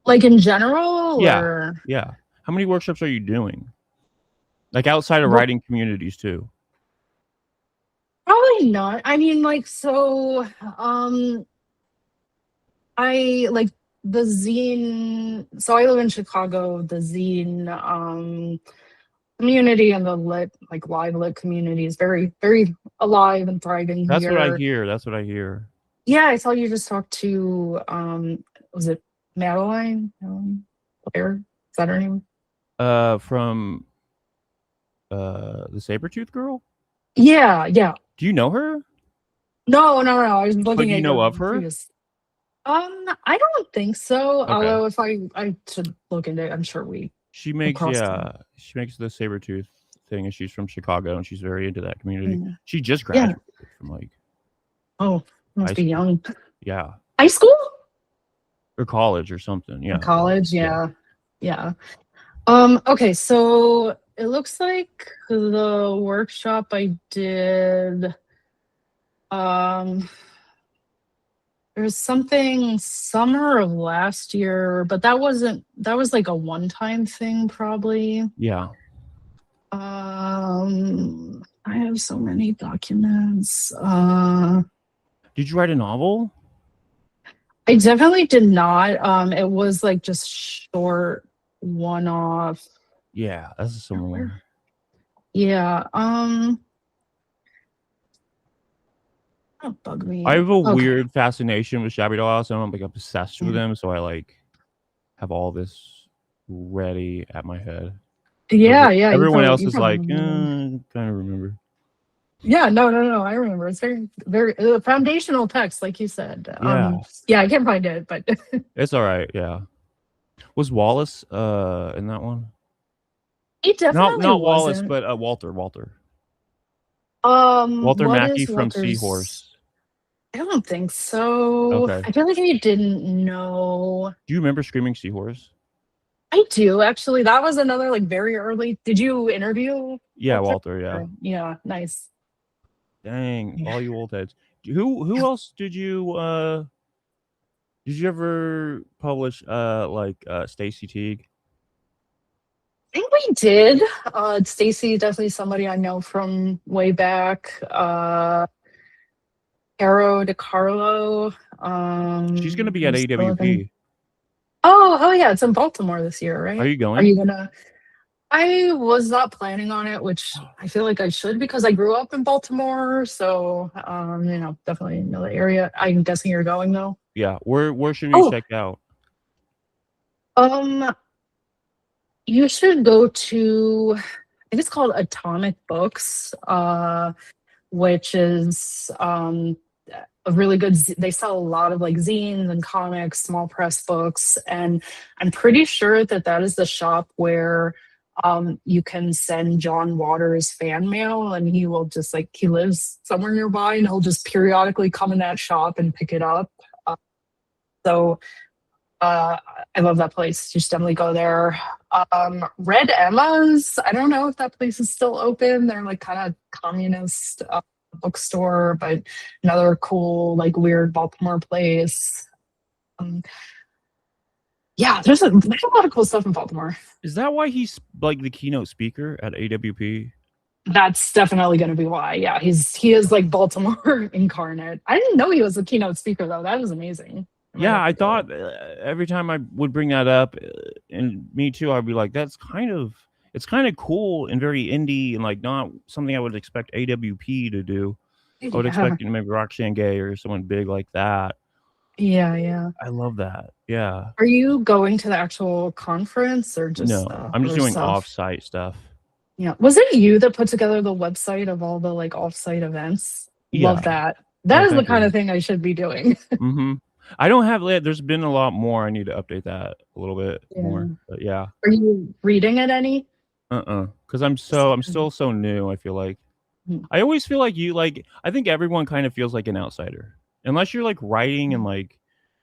like in general, Yeah. or Yeah. How many workshops are you doing? Like outside of well, writing communities too. probably not. I mean, like, so, I like the zine. So I live in Chicago. The zine community and the lit, like live lit community is very, very alive and thriving That's what I here. hear. That's what I hear. Yeah, I saw you just talked to was it Madeline? Blair? Is that her name? From the Sabretooth girl? Yeah, yeah. Do you know her? No. I was But looking do you at know your of her? previous. I don't think so. Okay. Although if I should look into it, I'm sure we She will makes cross them. she makes the Sabretooth thing and she's from Chicago and she's very into that community. Mm. She just Yeah. graduated from like Oh, high must be school. young. Yeah. High school? Or college or something. Yeah, college. College? Yeah. Yeah. Yeah. Okay, so it looks like the workshop I did, um, there's something summer of last year, but that was like a one-time thing, probably. Yeah. I have so many documents. Did you write a novel? I definitely did not. It was like just short one-off. Yeah, that's a similar one. Yeah. Don't bug me. I have a Okay. weird fascination with Shabby Dolls. I'm like obsessed with them, so I like have all this ready at my head. Yeah, yeah. Everyone else You is probably like, remember them. kind of remember. Yeah, no. I remember. It's very, very foundational text, like you said. Yeah, Yeah, I can't find it, but it's all right. Yeah, was Wallace in that one? it definitely Not Wallace, wasn't. but Walter. Walter What Mackey is from Walter's? Seahorse. I don't think so. Okay. I feel like I didn't know. Do you remember Screaming Seahorse? I do actually. That was another like very early. Did you interview Yeah, Walter. Yeah. Yeah, nice. Dang, Yeah. all you old heads. Who else did you ever publish Stacy Teague? I think we did. Stacy, definitely somebody I know from way back. Caro DiCarlo. She's gonna be at Who's still living. AWP. Oh yeah, it's in Baltimore this year, Are right? you Are going? you gonna? I was not planning on it, which I feel like I should because I grew up in Baltimore. So, definitely know the area. I'm guessing you're going though. Yeah. Where should we Oh, check out? um, you should go to. I think it's called Atomic Books, which is a really good. They sell a lot of like zines and comics, small press books, and I'm pretty sure that that is the shop where you can send John Waters fan mail, and he will just like he lives somewhere nearby, and he'll just periodically come in that shop and pick it up. Uh, so uh, I love that place. You should definitely go there. Red Emma's. I don't know if that place is still open. They're like kind of communist bookstore, but another cool, like weird Baltimore place. Um, yeah, there's a lot of cool stuff in Baltimore. Is that why he's like the keynote speaker at AWP? That's definitely going to be why. Yeah, he is like Baltimore incarnate. I didn't know he was a keynote speaker though. That was amazing. Yeah, I thought every time I would bring that up, and me too, I'd be like, it's kind of cool and very indie and like not something I would expect AWP to do. I would Yeah. expect, you know, maybe Roxane Gay or someone big like that. Yeah, yeah. I love that. Yeah. Are you going to the actual conference or just No, I'm just other doing stuff? off-site stuff. Yeah. Was it you that put together the website of all the like off-site events? Love Yeah. that. That Oh, is the thank kind you. of thing I should be doing. Mhm. I don't have there's been a lot more. I need to update that a little bit Yeah. more, but yeah. Are you reading it any? Because I'm still so new, I feel like. Mhm. I always feel like I think everyone kind of feels like an outsider. Unless you're, like, writing and, like,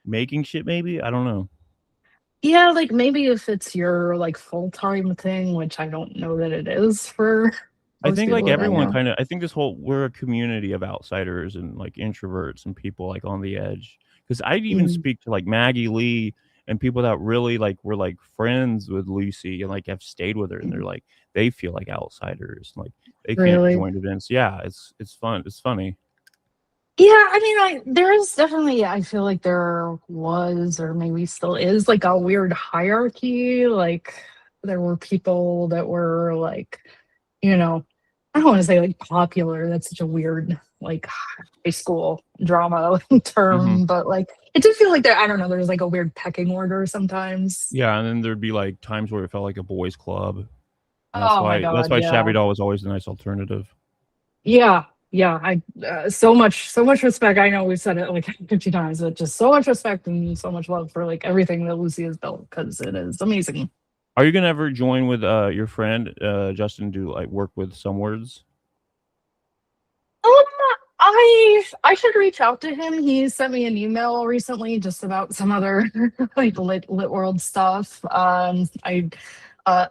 making shit maybe? I don't know. Yeah, like maybe if it's your like full-time thing, which I don't know that it is for I most think, people like, that I everyone know. kinda I think this whole we're a community of outsiders and, like, introverts and people, like, on the edge. Because 'Cause I'd even Mm, speak to, like, Maggie Lee and people that really, like, were, like, friends with Lucy and, like, have stayed with her, and they're mm. like they feel like outsiders, like, they can't Really? join events. Yeah, it's fun. It's funny. Yeah, I mean, there is definitely, I feel like there was, or maybe still is, like a weird hierarchy. Like there were people that were like, you know, I don't want to say like popular. That's such a weird like high school drama Mhm. term, but like it did feel like there. I don't know. There's like a weird pecking order sometimes. Yeah, and then there'd be, like, times where it felt like a boys' club. Oh my That's god, why yeah. Shabby Doll was always a nice alternative. Yeah, yeah, I so much respect. I know we've said it like 50 times, but just so much respect and so much love for like everything that Lucy has built because it is amazing. Are you gonna ever join with, your friend, Justin, do, like, work with some words? Um, I should reach out to him. He sent me an email recently just about some other like lit world stuff. I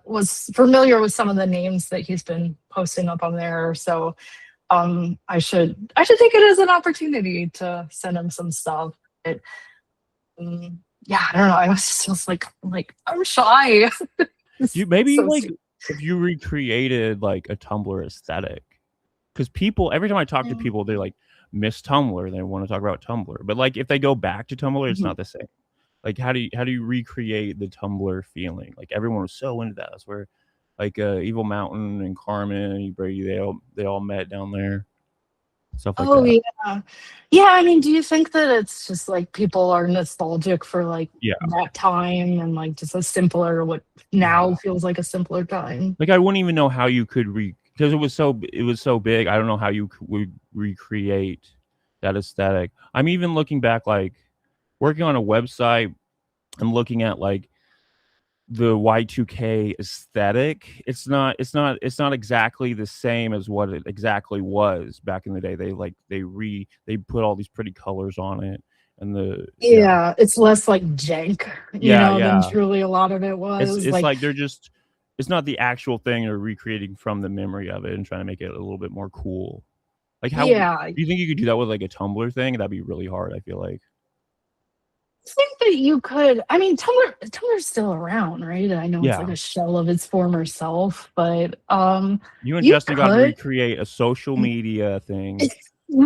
was familiar with some of the names that he's been posting up on there, so I should take it as an opportunity to send him some stuff. It, yeah, I don't know. I was just like I'm shy. You It's maybe, so like, stupid. if you recreated, like, a Tumblr aesthetic, because people every time I talk to people, they, like, miss Tumblr, they wanna talk about Tumblr, but, like, if they go back to Tumblr, it's Mhm. not the same. Like, how do you recreate the Tumblr feeling? Like, everyone was so into that. That's where, like, Evil Mountain and Carmen and Brady, they all met down there, stuff like Oh that. yeah, yeah. I mean, do you think that it's just like people are nostalgic for like Yeah, that time and like just a simpler what yeah. now feels like a simpler time? Like, I wouldn't even know how you could because it was so big, I don't know how you would recreate that aesthetic. I'm even looking back, like, working on a website and looking at, like, the Y2K aesthetic. It's not exactly the same as what it exactly was back in the day. They put all these pretty colors on it and yeah. Yeah, it's less like jank, Yeah, than yeah. truly a lot of it was It's like. like they're just it's not the actual thing they're recreating from the memory of it and trying to make it a little bit more cool. Like, how do Yeah, you think you could do that with, like, a Tumblr thing? That'd be really hard, I feel like. think that you could. I mean, Tumblr's still around, right? I know it's like Yeah. a shell of its former self, but You and you Justin gotta could recreate a social media thing just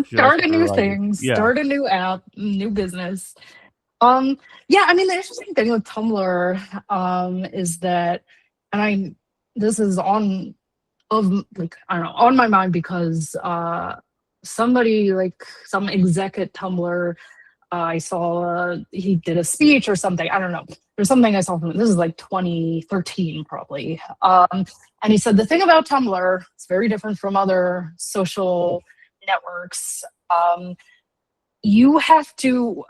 start a for, new like thing, yeah. start a new app, new business. Yeah, I mean, the interesting thing with Tumblr is that, and I this is on of like I don't know on my mind because somebody like some exec at Tumblr. I saw he did a speech or something. I don't know. There's something I saw from this is like 2013 probably. And he said the thing about Tumblr, it's very different from other social networks. You have to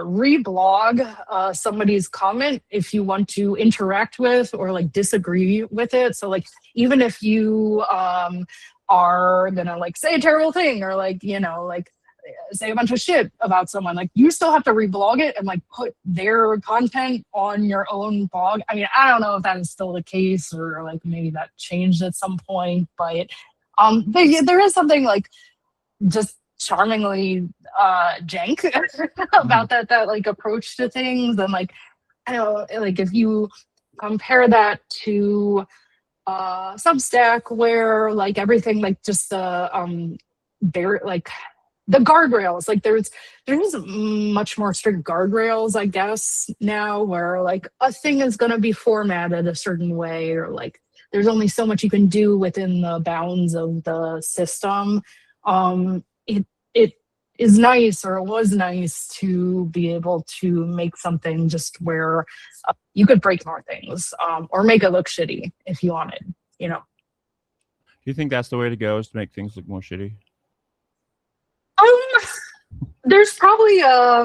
reblog somebody's comment if you want to interact with or like disagree with it. So like even if you are gonna like say a terrible thing or like like say a bunch of shit about someone, like you still have to reblog it and like put their content on your own blog. I mean, I don't know if that is still the case or like maybe that changed at some point, but yeah, there is something like just charmingly jank Mhm. about that like approach to things. And like I don't know, like if you compare that to Substack where like everything like just bare like the guardrails, like there's much more strict guardrails I guess now where like a thing is going to be formatted a certain way or like there's only so much you can do within the bounds of the system. It is nice, or it was nice, to be able to make something just where you could break more things, or make it look shitty if you wanted, you know. Do you think that's the way to go, is to make things look more shitty? There's probably a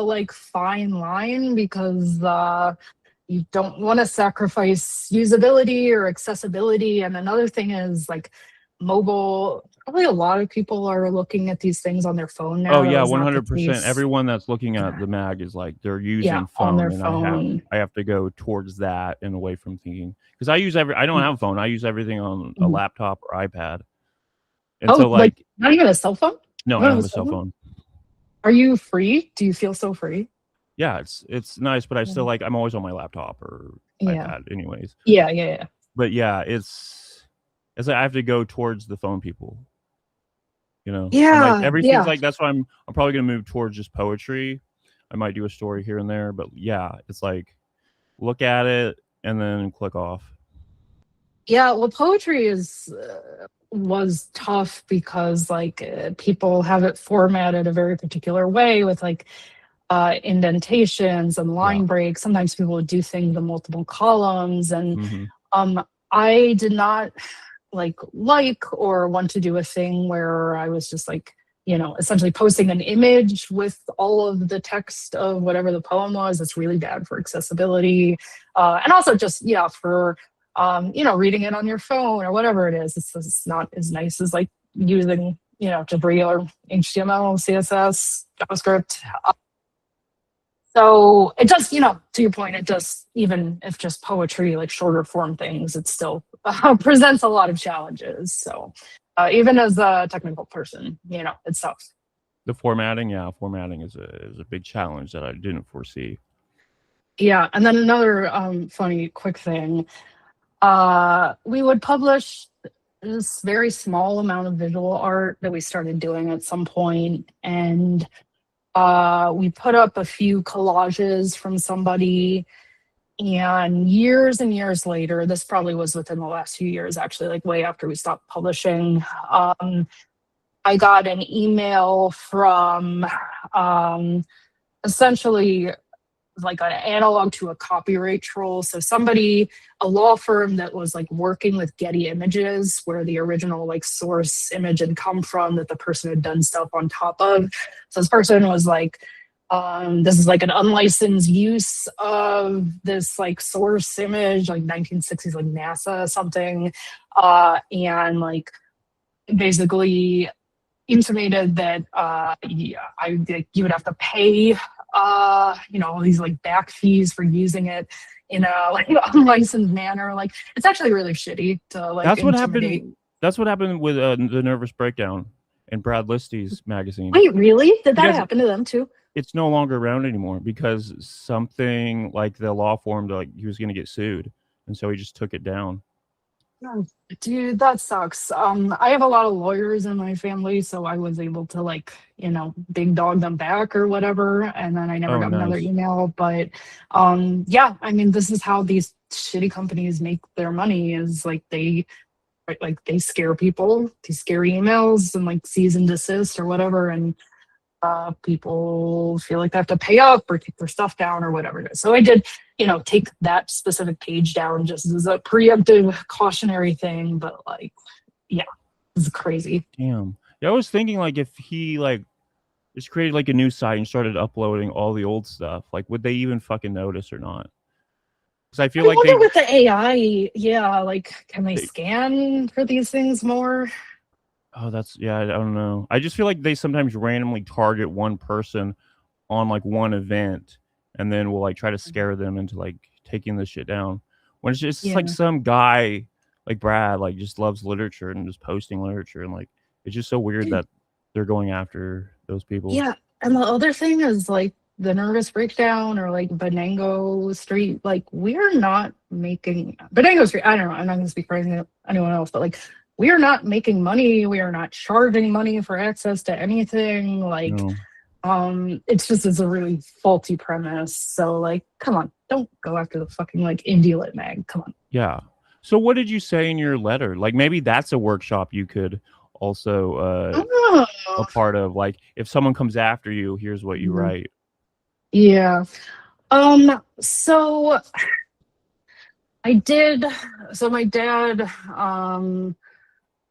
like fine line, because you don't want to sacrifice usability or accessibility. And another thing is like mobile. Probably a lot of people are looking at these things on their phone now. Oh yeah, That was not the 100%. case. Everyone that's looking at the mag is like they're using phone, on their and phone. I have to go towards that and away from thinking, because I don't have a phone. I use everything on a laptop or iPad. And so like not even a cell phone? No, I don't have a cell phone. Are you free? Do you feel so free? Yeah, it's nice, but I still like, I'm always on my laptop or iPad anyways. Yeah. But yeah, it's like I have to go towards the phone people. You know? Yeah. And like everything's like, that's why I'm probably gonna move towards just poetry. I might do a story here and there, but yeah, it's like look at it and then click off. Yeah, well, poetry was tough because like people have it formatted a very particular way with like indentations and line breaks. Sometimes people would do things in multiple columns, and I did not like or want to do a thing where I was just like, you know, essentially posting an image with all of the text of whatever the poem was. It's really bad for accessibility, and also just for you know, reading it on your phone or whatever it is. It's not as nice as like using, you know, just regular HTML, CSS, JavaScript. So it does, you know, to your point, it does, even if just poetry, like shorter form things, it still presents a lot of challenges. So even as a technical person, you know, it sucks. The formatting is a big challenge that I didn't foresee. Yeah, and then another funny quick thing. We would publish this very small amount of visual art that we started doing at some point, and we put up a few collages from somebody, and years later, this probably was within the last few years, actually, like way after we stopped publishing, I got an email from essentially like an analog to a copyright troll. So a law firm that was like working with Getty Images, where the original like source image had come from, that the person had done stuff on top of. So this person was like, this is like an unlicensed use of this like source image, like 1960s, like NASA something. And like basically intimated that you would have to pay you know, all these like back fees for using it in a like unlicensed manner. Like it's actually really shitty to like That's what happened with the Nervous Breakdown in Brad Listy's magazine. Wait, really? Did that happen to them too? It's no longer around anymore because something like the law firm, like he was going to get sued, and so he just took it down. Oh, dude, that sucks. I have a lot of lawyers in my family, so I was able to like, you know, big dog them back or whatever, and then I never got another email. But yeah, I mean, this is how these shitty companies make their money, is like they scare people, these scary emails and like cease and desist or whatever, and people feel like they have to pay up or take their stuff down or whatever it is. So I did, you know, take that specific page down just as a preemptive cautionary thing. But like, yeah, this is crazy. Damn. Yeah, I was thinking like if he like just created like a new site and started uploading all the old stuff, like would they even fucking notice or not? Because I feel like with the AI, yeah, like can they scan for these things more? Oh, I don't know. I just feel like they sometimes randomly target one person on like one event, and then will like try to scare them into like taking this shit down. When it's just like some guy like Brad like just loves literature and just posting literature, and like it's just so weird that they're going after those people. Yeah, and the other thing is like the Nervous Breakdown or like Banango Street, like we're not making Banango Street. I don't know. I'm not going to speak for anyone else, but like we are not making money. We are not charging money for access to anything. Like, it's a really faulty premise. So like, come on, don't go after the fucking like indie lit mag. Come on. Yeah. So what did you say in your letter? Like maybe that's a workshop you could also Oh, a part of. Like if someone comes after you, here's what you mhm. write. Yeah. So I did. So my dad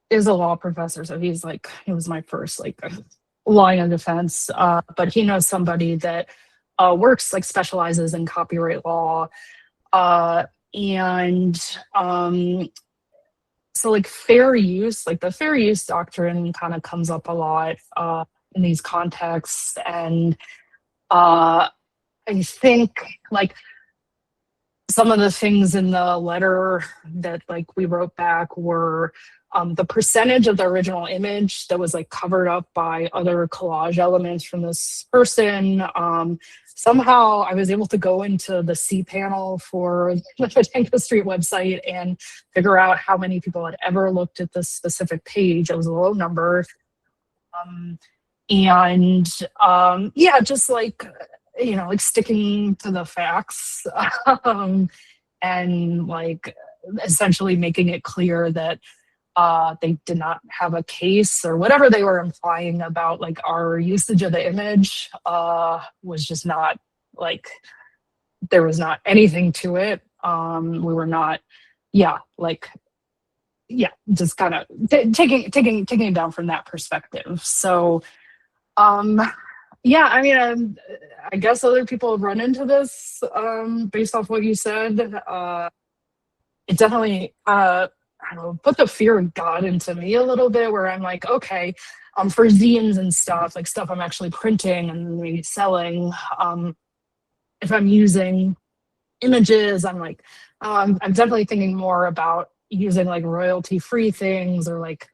is a law professor, so he was my first like line of defense. But he knows somebody that works like specializes in copyright law, uh, and so like fair use, like the fair use doctrine, kind of comes up a lot in these contexts, and uh, I think like some of the things in the letter that like we wrote back were the percentage of the original image that was like covered up by other collage elements from this person. Somehow I was able to go into the C panel for the Banango Street website and figure out how many people had ever looked at this specific page. It was a low number. Um, and yeah, just like, like sticking to the facts. um, and like essentially making it clear that they did not have a case, or whatever they were implying about like our usage of the image was just not like, there was not anything to it. We were not, yeah, like, yeah, just kind of taking it down from that perspective. So um yeah, I mean, I guess other people have run into this based off what you said. It definitely I don't know, put the fear of God into me a little bit, where I'm like, okay, for zines and stuff, like stuff I'm actually printing and maybe selling, if I'm using images, I'm like, I'm definitely thinking more about using like royalty free things, or like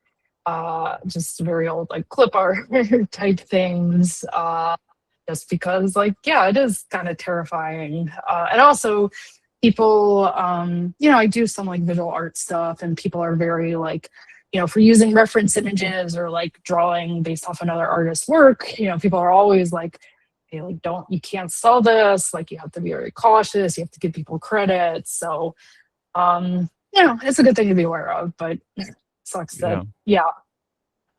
just very old like clip art type things, just because like, yeah, it is kind of terrifying. And also people, I do some like visual art stuff, and people are very like, for using reference images or like drawing based off another artist's work, people are always like, hey, like, you can't sell this, like you have to be very cautious, you have to give people credit. So it's a good thing to be aware of, but sucks that, Yeah. yeah.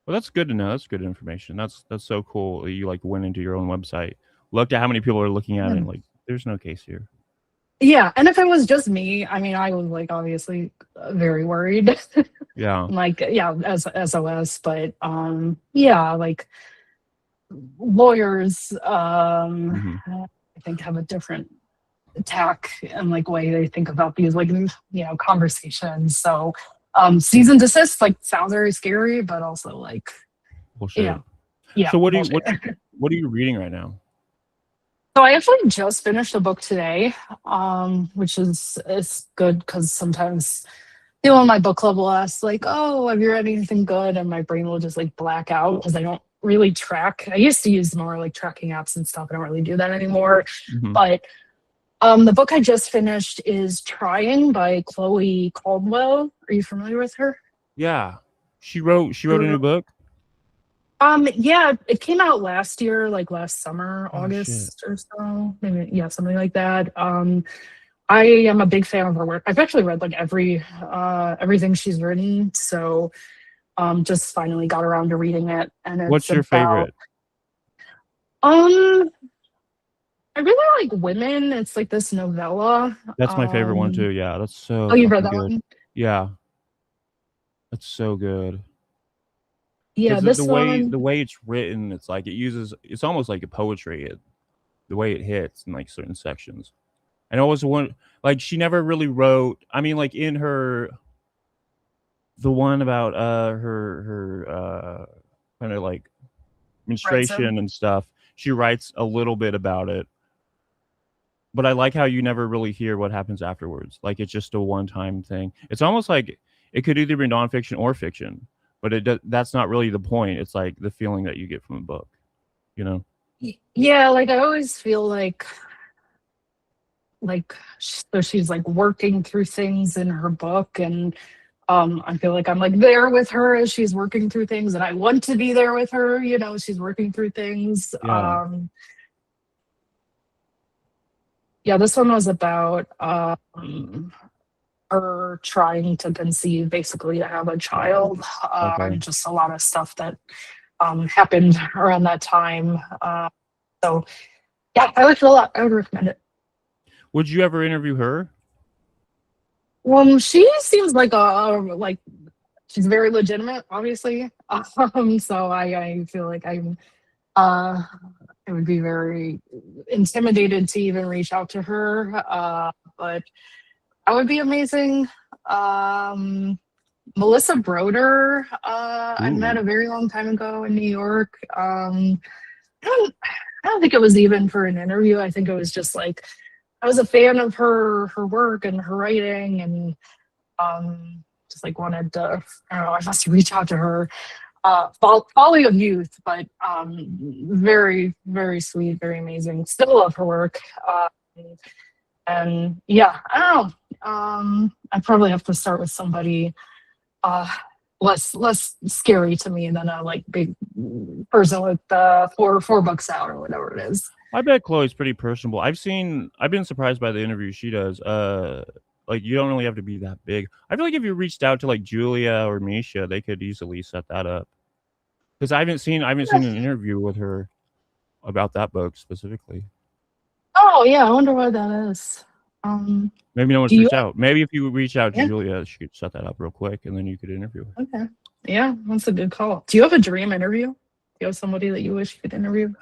Well, that's good to know. That's good information. That's so cool that you like went into your own website, looked at how many people are looking at it, and like, there's no case here. Yeah, and if it was just me, I mean, I was like obviously very worried. Yeah. Like, yeah, as SOS, but yeah, like lawyers, Hmm. I think have a different tack and like way they think about these like, conversations. So cease and desist like sounds very scary, but also like, Bullshit. yeah, yeah, So bullshit. what are you reading right now? So I actually just finished a book today, which is good, because sometimes people in my book club will ask like, "Oh, have you read anything good?" And my brain will just like black out, because I don't really track. I used to use more like tracking apps and stuff. I don't really do that anymore. Hmm. But the book I just finished is "Trying" by Chloe Caldwell. Are you familiar with her? Yeah. She wrote a new book. Yeah, it came out last year, like last summer, Oh shit. August or so. Maybe, yeah, something like that. I am a big fan of her work. I've actually read like everything she's written. So just finally got around to reading it. And it's What's your about favorite? um I really like Women. It's like this novella. That's my favorite one too. Yeah, that's Oh, so you've read fucking that good. one? Yeah, that's so good. Yeah, Because this one. the way it's written, it's like it's almost like a poetry. The way it hits in like certain sections. And I always want like she never really wrote. I mean, like in her the one about her kind of like Right, so menstruation and stuff. She writes a little bit about it, but I like how you never really hear what happens afterwards. Like it's just a one time thing. It's almost like it could either be nonfiction or fiction, but that's not really the point. It's like the feeling that you get from a book, you know? yeah, like I always feel like so she's like working through things in her book, and I feel like I'm like there with her as she's working through things, and I want to be there with her, she's working through things. Yeah. Yeah, this one was about her trying to conceive, basically to have a child, Okay. and just a lot of stuff that happened around that time. So yeah, I liked it a lot. I would recommend it. Would you ever interview her? She seems like like she's very legitimate, obviously. So I feel like uh I would be very intimidated to even reach out to her. But that would be amazing. Melissa Broder, I met Ooh. a very long time ago in New York. I don't, I don't think it was even for an interview. I think it was just like I was a fan of her work and her writing, and just like wanted to. I don't know. I must reach out to her. Folly of youth, but very very sweet, very amazing. Still love her work. And yeah, I don't know. I probably have to start with somebody uh less scary to me than a like big person with four bucks out or whatever it is. I bet Chloe's pretty personable. I've been surprised by the interviews she does. Like you don't really have to be that big. I feel like if you reached out to like Julia or Misha, they could easily set that up. Because I haven't seen an interview with her about that book specifically. Oh yeah, I wonder why that is. Maybe no one's Do you? reached out. Maybe if you reach out to Yeah. Julia, she could set that up real quick, and then you could interview her. Okay. Yeah, that's a good call. Do you have a dream interview? Do you have somebody that you wish you could interview?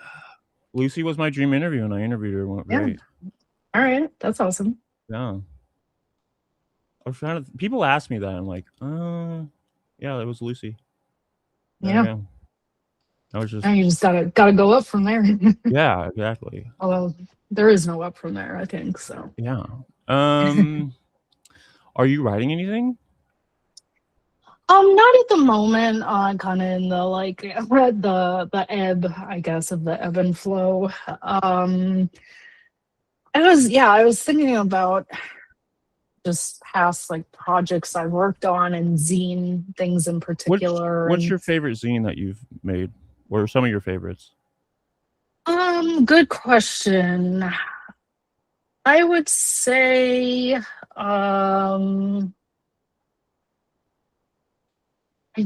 Lucy was my dream interview, and I interviewed her. It went Yeah. great. All right, that's awesome. Yeah. I was trying to. People ask me that. I'm like, yeah, that was Lucy. Yeah. I was just. Now you just gotta go up from there. Yeah, exactly. Although there is no up from there, I think so. Yeah. Are you writing anything? Not at the moment. Kind of in the like the ebb, I guess, of the ebb and flow. I was thinking about just past like projects I've worked on and zine things in particular. What's your favorite zine that you've made? What are some of your favorites? Good question. I would say I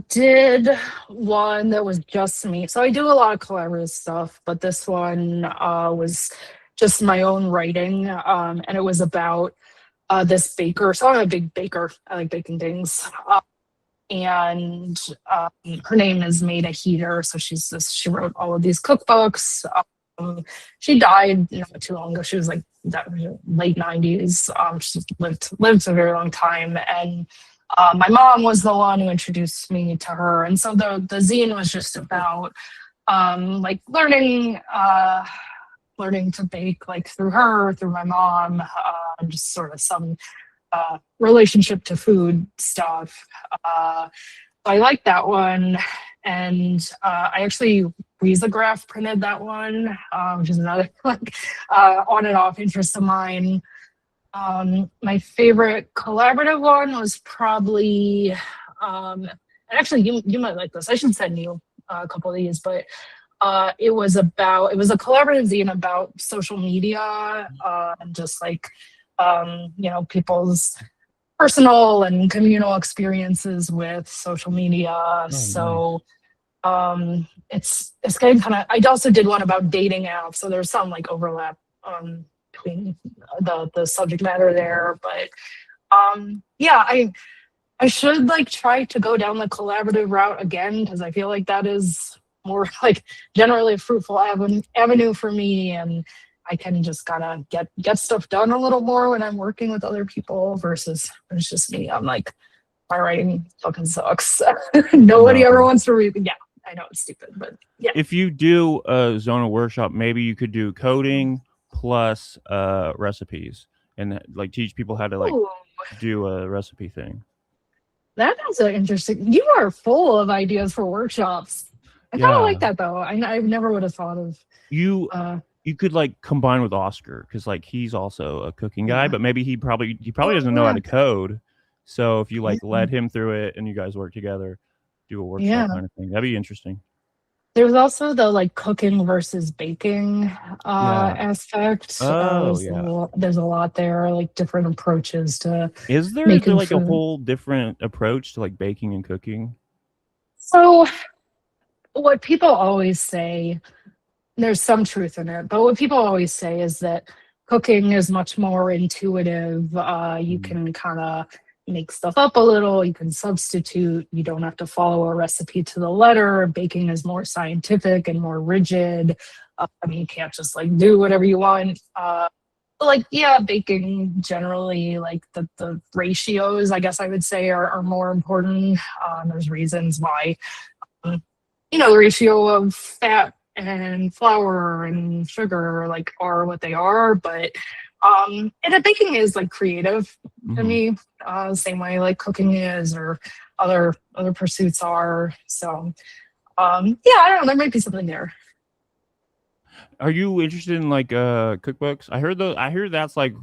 did one that was just me. So I do a lot of collaborative stuff, but this one was just my own writing. And it was about this baker. So I'm a big baker. I like baking things. And her name is Maida Heater. So she wrote all of these cookbooks. She died not too long ago. She was like late 90s. She lived a very long time. And my mom was the one who introduced me to her. And so the zine was just about like learning to bake like through her, through my mom, just sort of some relationship to food stuff. I like that one. And I actually risograph printed that one, which is another like on and off interest of mine. My favorite collaborative one was probably, and actually you might like this. I should send you a couple of these, but it was a collaborative zine about social media and just like people's personal and communal experiences with social media. Oh, It's getting kind of. I also did one about dating apps, so there's some like overlap between the subject matter there. But yeah, I should like try to go down the collaborative route again because I feel like that is more like generally a fruitful avenue for me, and I can just gotta get stuff done a little more when I'm working with other people versus when it's just me. I'm like, my writing fucking sucks. Nobody ever wants to read. Yeah, I know it's stupid, but yeah. If you do a Zona workshop, maybe you could do coding plus recipes and like teach people how to like do a recipe thing. That is interesting. You are full of ideas for workshops. I kind of like that though. I never would have thought of you. You could like combine with Oscar because like he's also a cooking guy, but maybe he probably doesn't know how to code. So if you like led him through it and you guys work together, do a workshop kind of thing, that'd be interesting. There's also the like cooking versus baking Yeah. aspect. Oh, yeah. There's a lot there, like different approaches to Is there making like a food. whole different approach to like baking and cooking? So what people always say, there's some truth in it, but what people always say is that cooking is much more intuitive. You Mhm. can kind of make stuff up a little, you can substitute, you don't have to follow a recipe to the letter. Baking is more scientific and more rigid. I mean, you can't just like do whatever you want. But, like, yeah, baking generally, like the ratios, I guess I would say, are more important. There's reasons why the ratio of fat and flour and sugar like are what they are, but and the baking is like creative to Mhm. me, same way like cooking is, or other pursuits are. So yeah, I don't know, there might be something there. Are you interested in like cookbooks? I heard that's like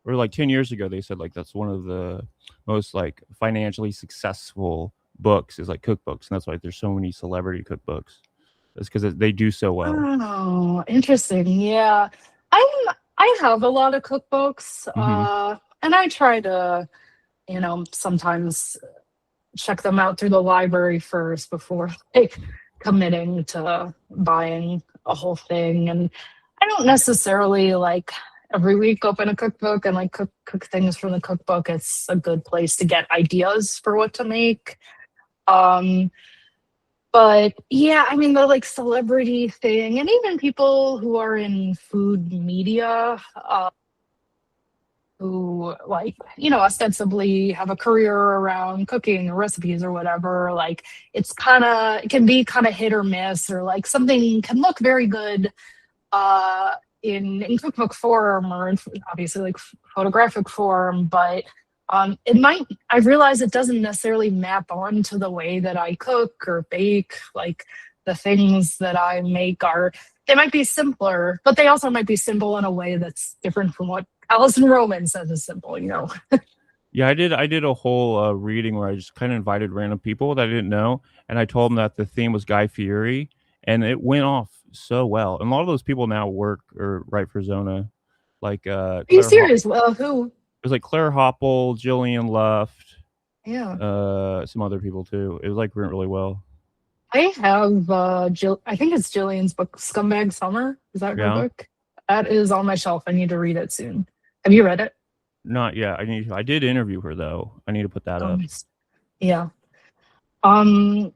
or like 10 years ago they said like that's one of the most like financially successful books is like cookbooks, and that's why there's so many celebrity cookbooks. It's because they do so well. Oh, interesting. Yeah, I have a lot of cookbooks, Hmm. and I try to sometimes check them out through the library first before like committing to buying a whole thing. And I don't necessarily like every week open a cookbook and like cook things from the cookbook. It's a good place to get ideas for what to make. Um, but yeah, I mean the like celebrity thing, and even people who are in food media, who like ostensibly have a career around cooking or recipes or whatever, like it can be kind of hit or miss, or like something can look very good uh in cookbook form, or in obviously like photographic form, but it might I realize it doesn't necessarily map onto the way that I cook or bake. Like the things that I make are they might be simpler, but they also might be simple in a way that's different from what Alison Roman says is simple. Yeah, I did a whole reading where I just kind of invited random people that I didn't know, and I told them that the theme was Guy Fieri, and it went off so well. And a lot of those people now work or write for Zona, like Are you serious? Well, who? it was like Claire Hopple, Jillian Luft, Yeah. some other people too. It was like went really well. I have Jill. I think it's Jillian's book, Scumbag Summer. Is that her Yeah, book? That is on my shelf. I need to read it soon. Have you read it? not yet. I did interview her though. I need to put that up. Nice. Yeah. Um,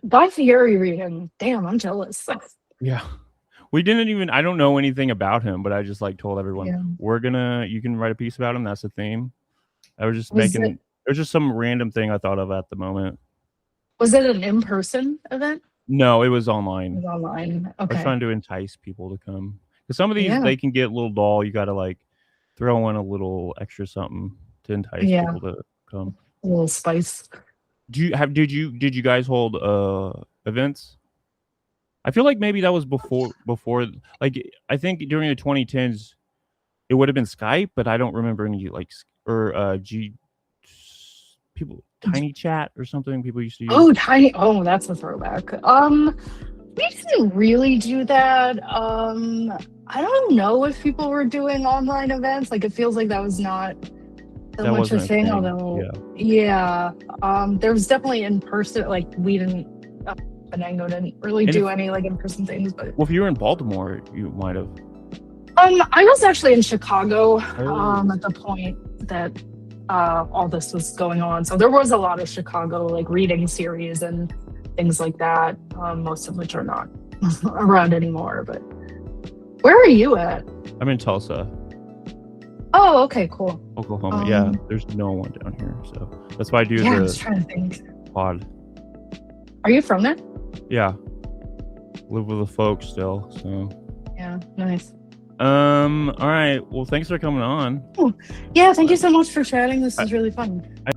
Guy Fieri reading. Damn, I'm jealous. Yeah. We didn't even I don't know anything about him, but I just like told everyone, Yeah. you can write a piece about him. That's the theme. I was just Was making it it was just some random thing I thought of at the moment. was it an in-person event? No, it was It online. was online. I was Okay. trying to entice people to come. Cause some of these Yeah. they can get a little dull. You gotta like throw in a little extra something to entice Yeah. people to come. A little spice. Did you guys hold events? I feel like maybe that was before like I think during the 2010s it would have been Skype, but I don't remember any like or G people Tiny Chat or something people used to use. Oh, tiny. Oh, that's a throwback. We didn't really do that. I don't know if people were doing online events. Like, it feels like that was not so That much a wasn't a thing. thing. Although, Yeah. yeah, there was definitely in person. Like, we didn't. Banango didn't really And do if any like in person things, but well, if you were in Baltimore, you might have. I was actually in Chicago Oh. at the point that all this was going on. So there was a lot of Chicago like reading series and things like that, most of which are not around anymore. But where are you at? I'm in Tulsa, Oh, okay, cool. Oklahoma. Yeah, Um, there's no one down here, so that's why I do yeah, I was the trying to think. pod. Are you from there? Yeah, live with the folks still. So, Yeah, nice. all right. Well, thanks for coming on. Cool. Yeah, thank you so much for chatting. This I, is really fun. I